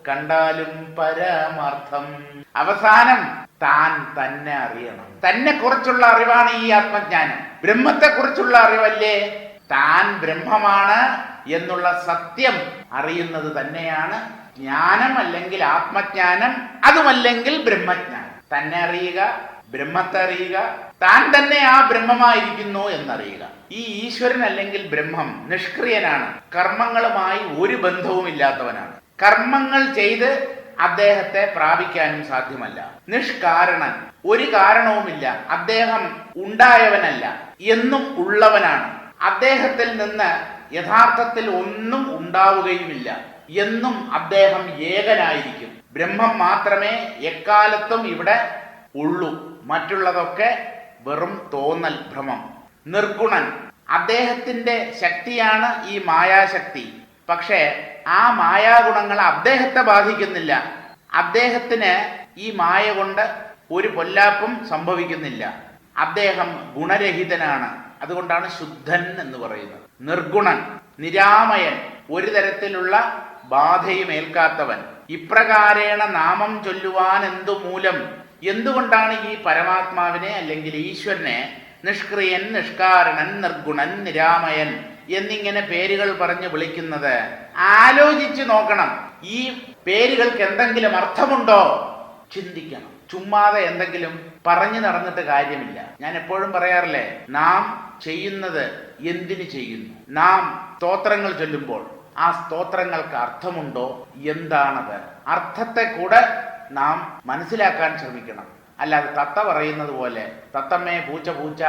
കണ്ടാലും പരമാർത്ഥം. അവസാനം താൻ തന്നെ അറിയണം. തന്നെ കുറിച്ചുള്ള അറിവാണ് ഈ ആത്മജ്ഞാനം. ബ്രഹ്മത്തെ കുറിച്ചുള്ള അറിവല്ലേ? താൻ ബ്രഹ്മമാണ് എന്നുള്ള സത്യം അറിയുന്നത് തന്നെയാണ് ജ്ഞാനം, അല്ലെങ്കിൽ ആത്മജ്ഞാനം, അതുമല്ലെങ്കിൽ ബ്രഹ്മജ്ഞാനം. തന്നെ അറിയുക, ബ്രഹ്മത്തെ അറിയുക, താൻ തന്നെ ആ ബ്രഹ്മമായിരിക്കുന്നു എന്നറിയുക. ഈ ഈശ്വരൻ അല്ലെങ്കിൽ ബ്രഹ്മം നിഷ്ക്രിയനാണ്. കർമ്മങ്ങളുമായി ഒരു ബന്ധവും ഇല്ലാത്തവനാണ്. കർമ്മങ്ങൾ ചെയ്ത് അദ്ദേഹത്തെ പ്രാപിക്കാനും സാധ്യമല്ല. നിഷ്കാരണൻ, ഒരു കാരണവുമില്ല. അദ്ദേഹം ഉണ്ടായവനല്ല, എന്നും ഉള്ളവനാണ്. അദ്ദേഹത്തിൽ നിന്ന് യഥാർത്ഥത്തിൽ ഒന്നും ഉണ്ടാവുകയുമില്ല. എന്നും അദ്ദേഹം ഏകനായിരിക്കും. ബ്രഹ്മം മാത്രമേ എക്കാലത്തും ഇവിടെ ഉള്ളൂ. മറ്റുള്ളതൊക്കെ വെറും തോന്നൽ, ഭ്രമം. നിർഗുണൻ, അദ്ദേഹത്തിന്റെ ശക്തിയാണ് ഈ മായാശക്തി. പക്ഷേ ആ മായാഗുണങ്ങൾ അദ്ദേഹത്തെ ബാധിക്കുന്നില്ല. അദ്ദേഹത്തിന് ഈ മായ കൊണ്ട് ഒരു പൊല്ലാപ്പും സംഭവിക്കുന്നില്ല. അദ്ദേഹം ഗുണരഹിതനാണ്. അതുകൊണ്ടാണ് ശുദ്ധൻ എന്ന് പറയുന്നത്. നിർഗുണൻ, നിരാമയൻ, ഒരു തരത്തിലുള്ള ബാധയും ഏൽക്കാത്തവൻ. ഇപ്രകാരേണ നാമം ചൊല്ലുവാൻ എന്തു മൂലം? എന്തുകൊണ്ടാണ് ഈ പരമാത്മാവിനെ അല്ലെങ്കിൽ ഈശ്വരനെ നിഷ്ക്രിയൻ, നിഷ്കാരണൻ, നിർഗുണൻ, നിരാമയൻ എന്നിങ്ങനെ പേരുകൾ പറഞ്ഞ് വിളിക്കുന്നത്? ആലോചിച്ച് നോക്കണം. ഈ പേരുകൾക്ക് എന്തെങ്കിലും അർത്ഥമുണ്ടോ? ചിന്തിക്കണം. ചുമ്മാതെ എന്തെങ്കിലും പറഞ്ഞു നടന്നിട്ട് കാര്യമില്ല. ഞാൻ എപ്പോഴും പറയാറില്ലേ, നാം ചെയ്യുന്നത് എന്തിനു ചെയ്യുന്നു? നാം സ്തോത്രങ്ങൾ ചൊല്ലുമ്പോൾ ആ സ്തോത്രങ്ങൾക്ക് അർത്ഥമുണ്ടോ? എന്താണത്? അർത്ഥത്തെ കൂടെ നാം മനസ്സിലാക്കാൻ ശ്രമിക്കണം. അല്ലാതെ തത്ത പറയുന്നത് പോലെ തത്തമ്മേ പൂച്ച പൂച്ച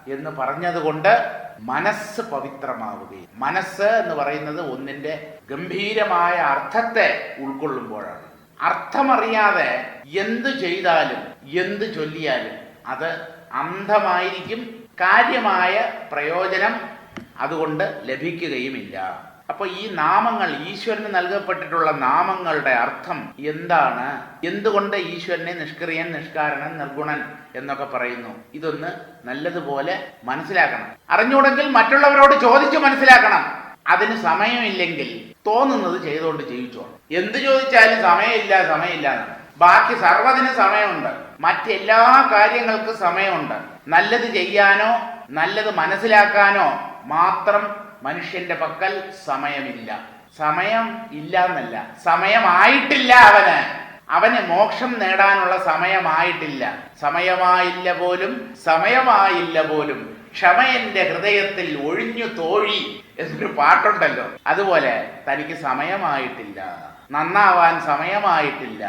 എന്ന് പറഞ്ഞതുകൊണ്ട് മനസ്സ് പവിത്രമാവുകയും, മനസ്സ് എന്ന് പറയുന്നത് ഒന്നിന്റെ ഗംഭീരമായ അർത്ഥത്തെ ഉൾക്കൊള്ളുമ്പോഴാണ്. അർത്ഥമറിയാതെ എന്തു ചെയ്താലും എന്തു ചൊല്ലിയാലും അത് അന്ധമായിരിക്കും, കാര്യമായ പ്രയോജനം അതുകൊണ്ട് ലഭിക്കുകയുമില്ല. അപ്പൊ ഈ നാമങ്ങൾ, ഈശ്വരന് നൽകപ്പെട്ടിട്ടുള്ള നാമങ്ങളുടെ അർത്ഥം എന്താണ്? എന്തുകൊണ്ട് ഈശ്വരനെ നിഷ്ക്രിയൻ, നിഷ്കാരണൻ, നിർഗുണൻ എന്നൊക്കെ പറയുന്നു? ഇതൊന്ന് നല്ലതുപോലെ മനസ്സിലാക്കണം. അറിഞ്ഞൂടെങ്കിൽ മറ്റുള്ളവരോട് ചോദിച്ചു മനസ്സിലാക്കണം. അതിന് സമയമില്ലെങ്കിൽ തോന്നുന്നത് ചെയ്തുകൊണ്ട് ജീവിച്ചോണം. എന്ത് ചോദിച്ചാലും സമയമില്ല സമയമില്ല. ബാക്കി സർവ്വതിന് സമയമുണ്ട്, മറ്റെല്ലാ കാര്യങ്ങൾക്കും സമയമുണ്ട്. നല്ലത് ചെയ്യാനോ നല്ലത് മനസ്സിലാക്കാനോ മാത്രം മനുഷ്യന്റെ പക്കൽ സമയമില്ല. സമയം ഇല്ല എന്നല്ല, സമയമായിട്ടില്ല. അവന് മോക്ഷം നേടാനുള്ള സമയമായിട്ടില്ല. സമയമായില്ല പോലും, സമയമായില്ല പോലും, ക്ഷമയന്റെ ഹൃദയത്തിൽ ഒഴിഞ്ഞു തോഴി എന്നൊരു പാട്ടുണ്ടല്ലോ. അതുപോലെ തനിക്ക് സമയമായിട്ടില്ല, നന്നാവാൻ സമയമായിട്ടില്ല,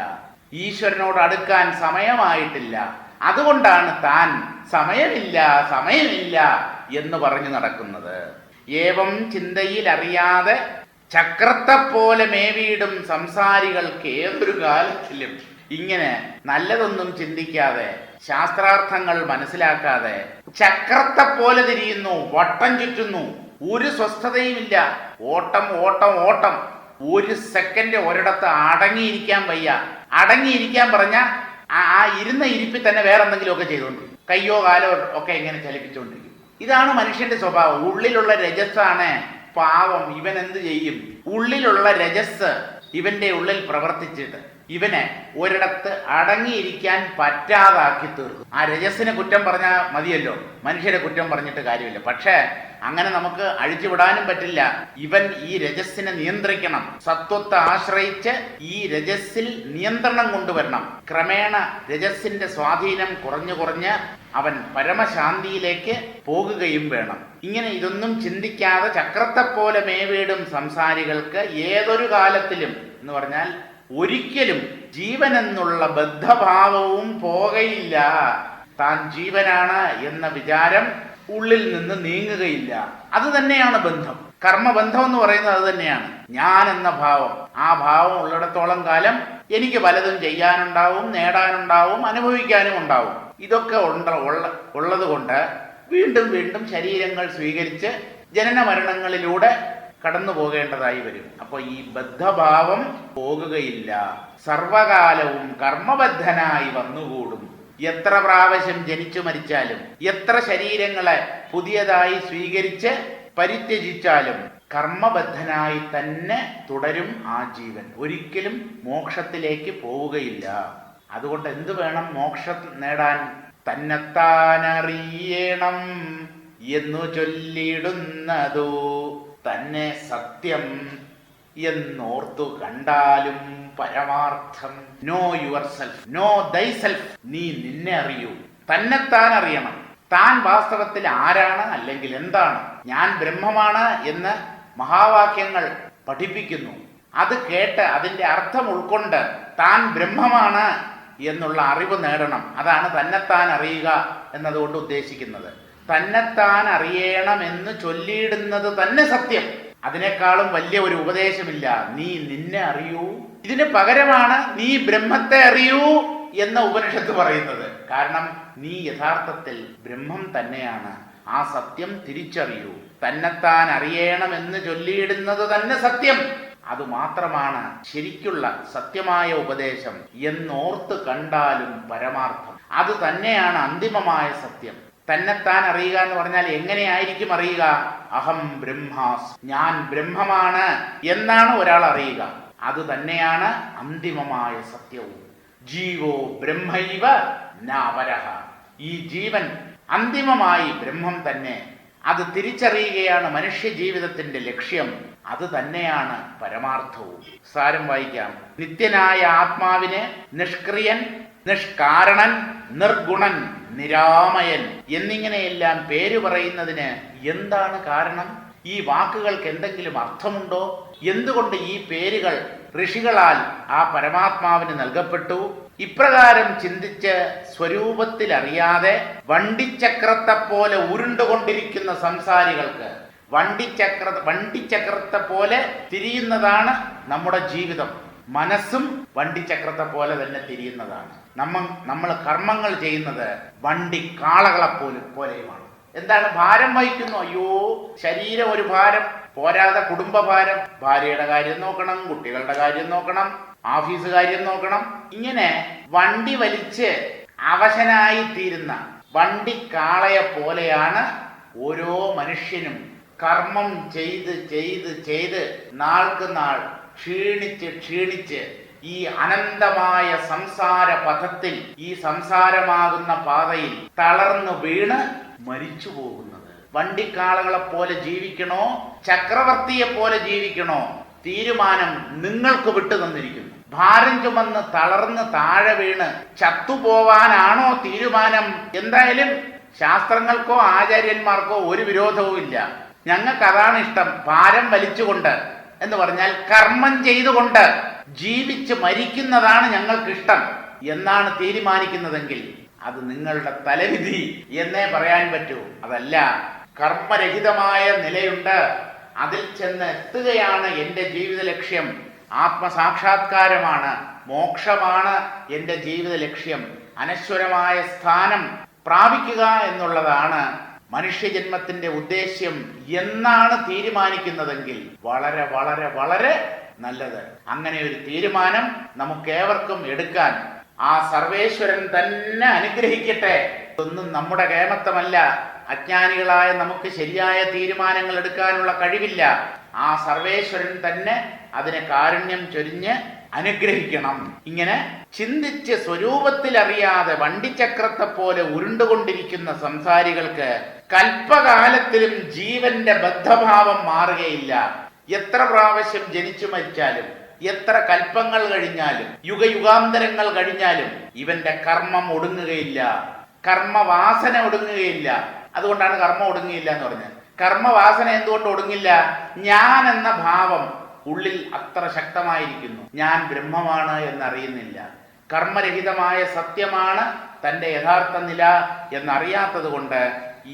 ഈശ്വരനോട് അടുക്കാൻ സമയമായിട്ടില്ല. അതുകൊണ്ടാണ് താൻ സമയമില്ല സമയമില്ല എന്ന് പറഞ്ഞു നടക്കുന്നത്. ഏവം ചിന്തയിൽ അറിയാതെ ചക്രത്തെപ്പോലെ മേവിയിടും സംസാരികൾക്ക് ഏതൊരു കാലത്തിലും ഇങ്ങനെ നല്ലതൊന്നും ചിന്തിക്കാതെ, ശാസ്ത്രാർത്ഥങ്ങൾ മനസ്സിലാക്കാതെ ചക്രത്തെപ്പോലെ തിരിയുന്നു, വട്ടം ചുറ്റുന്നു, ഒരു സ്വസ്ഥതയുമില്ല. ഓട്ടം ഓട്ടം ഓട്ടം. ഒരു സെക്കൻഡ് ഒരിടത്ത് അടങ്ങിയിരിക്കാൻ വയ്യ. അടങ്ങിയിരിക്കാൻ പറഞ്ഞ ആ ഇരുന്ന ഇരിപ്പിൽ തന്നെ വേറെ എന്തെങ്കിലുമൊക്കെ ചെയ്തുകൊണ്ടിരിക്കും. കയ്യോ കാലോ ഒക്കെ ഇങ്ങനെ ചലിപ്പിച്ചുകൊണ്ടിരിക്കും. ഇതാണ് മനുഷ്യന്റെ സ്വഭാവം. ഉള്ളിലുള്ള രജസ്സാണ് പാവം. ഇവൻ എന്ത് ചെയ്യും? ഉള്ളിലുള്ള രജസ് ഇവന്റെ ഉള്ളിൽ പ്രവർത്തിച്ചിട്ട് ഇവനെ ഒരിടത്ത് അടങ്ങിയിരിക്കാൻ പറ്റാതാക്കി തീർക്കും. ആ രജസ്സിനെ കുറ്റം പറഞ്ഞാൽ മതിയല്ലോ, മനുഷ്യരെ കുറ്റം പറഞ്ഞിട്ട് കാര്യമില്ല. പക്ഷേ അങ്ങനെ നമുക്ക് അഴിച്ചുവിടാനും പറ്റില്ല. ഇവൻ ഈ രജസ്സിനെ നിയന്ത്രിക്കണം. സത്വത്തെ ആശ്രയിച്ച് ഈ രജസ്സിൽ നിയന്ത്രണം കൊണ്ടുവരണം. ക്രമേണ രജസ്സിന്റെ സ്വാധീനം കുറഞ്ഞു കുറഞ്ഞ് അവൻ പരമശാന്തിയിലേക്ക് പോകുകയും വേണം. ഇങ്ങനെ ഇതൊന്നും ചിന്തിക്കാതെ ചക്രത്തെപ്പോലെ മേവിടും സംസാരികൾക്ക് ഏതൊരു കാലത്തിലും എന്ന് പറഞ്ഞാൽ ഒരിക്കലും ജീവൻ എന്നുള്ള ബദ്ധഭാവവും പോകയില്ല. താൻ ജീവനാണ് എന്ന വിചാരം ഉള്ളിൽ നിന്ന് നീങ്ങുകയില്ല. അത് തന്നെയാണ് ബന്ധം. കർമ്മബന്ധം എന്ന് പറയുന്നത് അത് തന്നെയാണ്. ഞാൻ എന്ന ഭാവം, ആ ഭാവം ഉള്ളിടത്തോളം കാലം എനിക്ക് പലതും ചെയ്യാനുണ്ടാവും, നേടാനുണ്ടാവും, അനുഭവിക്കാനും ഉണ്ടാവും. ഇതൊക്കെ ഉള്ളത് കൊണ്ട് വീണ്ടും വീണ്ടും ശരീരങ്ങൾ സ്വീകരിച്ച് ജനന മരണങ്ങളിലൂടെ കടന്നു പോകേണ്ടതായി വരും. അപ്പോൾ ഈ ബദ്ധഭാവം പോകുകയില്ല. സർവകാലവും കർമ്മബദ്ധനായി വന്നുകൂടും. എത്ര പ്രാവശ്യം ജനിച്ചു മരിച്ചാലും, എത്ര ശരീരങ്ങളെ പുതിയതായി സ്വീകരിച്ച് പരിത്യജിച്ചാലും കർമ്മബദ്ധനായി തന്നെ തുടരും ആ ജീവൻ. ഒരിക്കലും മോക്ഷത്തിലേക്ക് പോവുകയില്ല. അതുകൊണ്ട് എന്തു വേണം മോക്ഷം നേടാൻ? തന്നെത്താനറിയണം എന്നു ചൊല്ലിടുന്നതോ തന്നെ സത്യം എന്നോർത്തു കണ്ടാലും പരമാർത്ഥം. നോ യുവർ സെൽഫ്, നോ ദൈ സെൽഫ്. നീ നിന്നെ അറിയൂ. തന്നെത്താൻ അറിയണം. താൻ വാസ്തവത്തിൽ ആരാണ്, അല്ലെങ്കിൽ എന്താണ്. ഞാൻ ബ്രഹ്മമാണ് എന്ന് മഹാവാക്യങ്ങൾ പഠിപ്പിക്കുന്നു. അത് കേട്ട് അതിൻ്റെ അർത്ഥം ഉൾക്കൊണ്ട് താൻ ബ്രഹ്മമാണ് എന്നുള്ള അറിവ് നേടണം. അതാണ് തന്നെത്താൻ അറിയുക എന്നതുകൊണ്ട് ഉദ്ദേശിക്കുന്നത്. തന്നെത്താൻ അറിയണമെന്ന് ചൊല്ലിയിടുന്നത് തന്നെ സത്യം. അതിനേക്കാളും വലിയ ഒരു ഉപദേശമില്ല. നീ നിന്നെ അറിയൂ. ഇതിന് പകരമാണ് നീ ബ്രഹ്മത്തെ അറിയൂ എന്ന ഉപനിഷത്ത് പറയുന്നത്. കാരണം നീ യഥാർത്ഥത്തിൽ ബ്രഹ്മം തന്നെയാണ്. ആ സത്യം തിരിച്ചറിയൂ. തന്നെത്താൻ അറിയണമെന്ന് ചൊല്ലിയിടുന്നത് തന്നെ സത്യം. അതുമാത്രമാണ് ശരിക്കുള്ള സത്യമായ ഉപദേശം എന്നോർത്ത് കണ്ടാലും പരമാർത്ഥം. അത് തന്നെയാണ് അന്തിമമായ സത്യം. തന്നെത്താൻ അറിയുക എന്ന് പറഞ്ഞാൽ എങ്ങനെയായിരിക്കും അറിയുക? അഹം ബ്രഹ്മാസ്, ഞാൻ ബ്രഹ്മമാണ് എന്നാണ് ഒരാൾ അറിയുക. അത് തന്നെയാണ് അന്തിമമായ സത്യവും. ജീവോ ബ്രഹ്മൈവ നാപരഃ. ഈ ജീവൻ അന്തിമമായി ബ്രഹ്മം തന്നെ. അത് തിരിച്ചറിയുകയാണ് മനുഷ്യ ജീവിതത്തിന്റെ ലക്ഷ്യം. അത് തന്നെയാണ് പരമാർത്ഥവും. സാരം വായിക്കാം. നിത്യനായ ആത്മാവിനെ നിഷ്ക്രിയൻ, നിഷ്കാരണൻ, നിർഗുണൻ, നിരാമയൻ എന്നിങ്ങനെയെല്ലാം പേര് പറയുന്നതിന് എന്താണ് കാരണം? ഈ വാക്കുകൾക്ക് എന്തെങ്കിലും അർത്ഥമുണ്ടോ? എന്തുകൊണ്ട് ഈ പേരുകൾ ഋഷികളാൽ ആ പരമാത്മാവിന് നൽകപ്പെട്ടു? ഇപ്രകാരം ചിന്തിച്ച് സ്വരൂപത്തിൽ അറിയാതെ വണ്ടിച്ചക്രത്തെപ്പോലെ ഉരുണ്ടുകൊണ്ടിരിക്കുന്ന സംസാരികൾക്ക്, വണ്ടിച്ചക്രത്തെ പോലെ തിരിയുന്നതാണ് നമ്മുടെ ജീവിതം. മനസ്സും വണ്ടിച്ചക്രത്തെ പോലെ തന്നെ തിരിയുന്നതാണ്. നമ്മൾ കർമ്മങ്ങൾ ചെയ്യുന്നത് വണ്ടി കാളകളെ പോലെയുമാണ്. എന്താണ്? ഭാരം വഹിക്കുന്നു. അയ്യോ, ശരീരം ഒരു ഭാരം പോരാതെ കുടുംബഭാരം, ഭാര്യയുടെ കാര്യം നോക്കണം, കുട്ടികളുടെ കാര്യം നോക്കണം, ഓഫീസ് കാര്യം നോക്കണം. ഇങ്ങനെ വണ്ടി വലിച്ച് അവശനായി തീരുന്ന വണ്ടിക്കാളയെ പോലെയാണ് ഓരോ മനുഷ്യനും. കർമ്മം ചെയ്ത് ചെയ്ത് ചെയ്ത് നാൾക്ക് നാൾ ക്ഷീണിച്ച് ഈ അനന്തമായ സംസാര പഥത്തിൽ, ഈ സംസാരമാകുന്ന പാതയിൽ തളർന്നു വീണ് മരിച്ചു പോകുന്നത്. വണ്ടിക്കാളകളെ പോലെ ജീവിക്കണോ, ചക്രവർത്തിയെ പോലെ ജീവിക്കണോ? തീരുമാനം നിങ്ങൾക്ക് വിട്ടു തന്നിരിക്കുന്നു. ഭാരം ചുമന്ന് തളർന്ന് താഴെ വീണ് ചത്തുപോവാനാണോ തീരുമാനം? എന്തായാലും ശാസ്ത്രങ്ങൾക്കോ ആചാര്യന്മാർക്കോ ഒരു വിരോധവും ഇല്ല. ഞങ്ങൾക്ക് അതാണ് ഇഷ്ടം. ഭാരം വലിച്ചുകൊണ്ട് എന്ന് പറഞ്ഞാൽ കർമ്മം ചെയ്തുകൊണ്ട് ജീവിച്ച് മരിക്കുന്നതാണ് ഞങ്ങൾക്കിഷ്ടം എന്നാണ് തീരുമാനിക്കുന്നതെങ്കിൽ അത് നിങ്ങളുടെ തലവിധി എന്നേ പറയാൻ പറ്റൂ. അതല്ല, കർമ്മരഹിതമായ നിലയുണ്ട്, അതിൽ ചെന്ന് എത്തുകയാണ് എൻ്റെ ജീവിത ലക്ഷ്യം. ആത്മസാക്ഷാത്കാരമാണ്, മോക്ഷമാണ് എൻ്റെ ജീവിത ലക്ഷ്യം. അനശ്വരമായ സ്ഥാനം പ്രാപിക്കുക എന്നുള്ളതാണ് മനുഷ്യജന്മത്തിന്റെ ഉദ്ദേശ്യം എന്നാണ് തീരുമാനിക്കുന്നതെങ്കിൽ വളരെ വളരെ വളരെ നല്ലത്. അങ്ങനെ ഒരു തീരുമാനം നമുക്കേവർക്കും എടുക്കാൻ ആ സർവേശ്വരൻ തന്നെ അനുഗ്രഹിക്കട്ടെ. ഇതൊന്നും നമ്മുടെ കേമത്തമല്ല. അജ്ഞാനികളായ നമുക്ക് ശരിയായ തീരുമാനങ്ങൾ എടുക്കാനുള്ള കഴിവില്ല. ആ സർവേശ്വരൻ തന്നെ അതിനെ കാരുണ്യം ചൊരിഞ്ഞ് അനുഗ്രഹിക്കണം. ഇങ്ങനെ ചിന്തിച്ച് സ്വരൂപത്തിൽ അറിയാതെ വണ്ടിച്ചക്രത്തെ പോലെ ഉരുണ്ടുകൊണ്ടിരിക്കുന്ന സംസാരികൾക്ക് കൽപ്പകാലത്തിലും ജീവന്റെ ബദ്ധഭാവം മാറുകയില്ല. എത്ര പ്രാവശ്യം ജനിച്ചു മരിച്ചാലും, എത്ര കൽപ്പങ്ങൾ കഴിഞ്ഞാലും, യുഗയുഗാന്തരങ്ങൾ കഴിഞ്ഞാലും ഇവന്റെ കർമ്മം ഒടുങ്ങുകയില്ല, കർമ്മവാസന ഒടുങ്ങുകയില്ല. അതുകൊണ്ടാണ് കർമ്മം ഒടുങ്ങുകയില്ല എന്ന് പറഞ്ഞത്. കർമ്മവാസന എന്തുകൊണ്ട് ഒടുങ്ങില്ല? ഞാൻ എന്ന ഭാവം ഉള്ളിൽ അത്ര ശക്തമായിരിക്കുന്നു. ഞാൻ ബ്രഹ്മമാണ് എന്നറിയുന്നില്ല. കർമ്മരഹിതമായ സത്യമാണ് തൻ്റെ യഥാർത്ഥ നില എന്നറിയാത്തത് കൊണ്ട്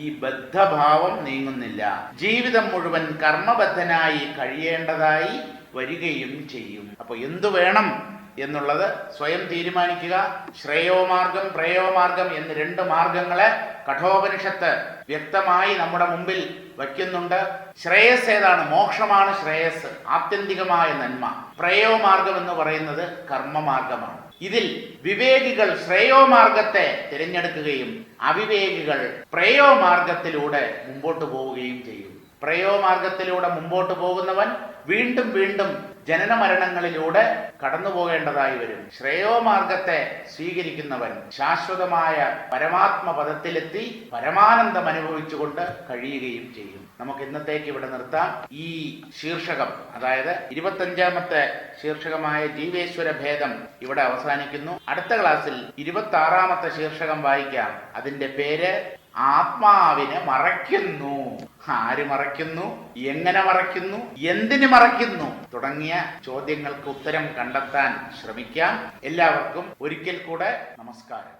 ഈ ബദ്ധഭാവം നീങ്ങുന്നില്ല. ജീവിതം മുഴുവൻ കർമ്മബദ്ധനായി കഴിയേണ്ടതായി വരികയും ചെയ്യും. അപ്പൊ എന്തു വേണം എന്നുള്ളത് സ്വയം തീരുമാനിക്കുക. ശ്രേയോമാർഗം, പ്രേയോമാർഗം എന്ന് രണ്ട് മാർഗങ്ങളെ കഠോപനിഷത്ത് വ്യക്തമായി നമ്മുടെ മുമ്പിൽ വയ്ക്കുന്നുണ്ട്. ശ്രേയസ് ഏതാണ്? മോക്ഷമാണ് ശ്രേയസ്, ആത്യന്തികമായ നന്മ. പ്രേയോമാർഗം എന്ന് പറയുന്നത് കർമ്മമാർഗമാണ്. ഇതിൽ വിവേകികൾ ശ്രേയോമാർഗത്തെ തിരഞ്ഞെടുക്കുകയും അവിവേകികൾ പ്രേയോമാർഗത്തിലൂടെ മുമ്പോട്ട് പോവുകയും ചെയ്യും. പ്രേയോമാർഗത്തിലൂടെ മുമ്പോട്ട് പോകുന്നവൻ വീണ്ടും വീണ്ടും ജനന മരണങ്ങളിലൂടെ കടന്നു പോകേണ്ടതായി വരും. ശ്രേയോമാർഗത്തെ സ്വീകരിക്കുന്നവൻ ശാശ്വതമായ പരമാത്മപദത്തിലെത്തി പരമാനന്ദം അനുഭവിച്ചുകൊണ്ട് കഴിയുകയും ചെയ്യും. നമുക്ക് ഇന്നത്തേക്ക് ഇവിടെ നിർത്താം. ഈ ശീർഷകം, അതായത് 25ാമത്തെ ശീർഷകമായ ജീവേശ്വര ഭേദം ഇവിടെ അവസാനിക്കുന്നു. അടുത്ത ക്ലാസ്സിൽ 26ാമത്തെ ശീർഷകം വായിക്കാം. അതിന്റെ പേര് ആത്മാവിനെ മറയ്ക്കുന്നു. ആര് മറയ്ക്കുന്നു, എങ്ങനെ മറയ്ക്കുന്നു, എന്തിന് മറയ്ക്കുന്നു തുടങ്ങിയ ചോദ്യങ്ങൾക്ക് ഉത്തരം കണ്ടെത്താൻ ശ്രമിക്കാം. എല്ലാവർക്കും ഒരിക്കൽ കൂടെ നമസ്കാരം.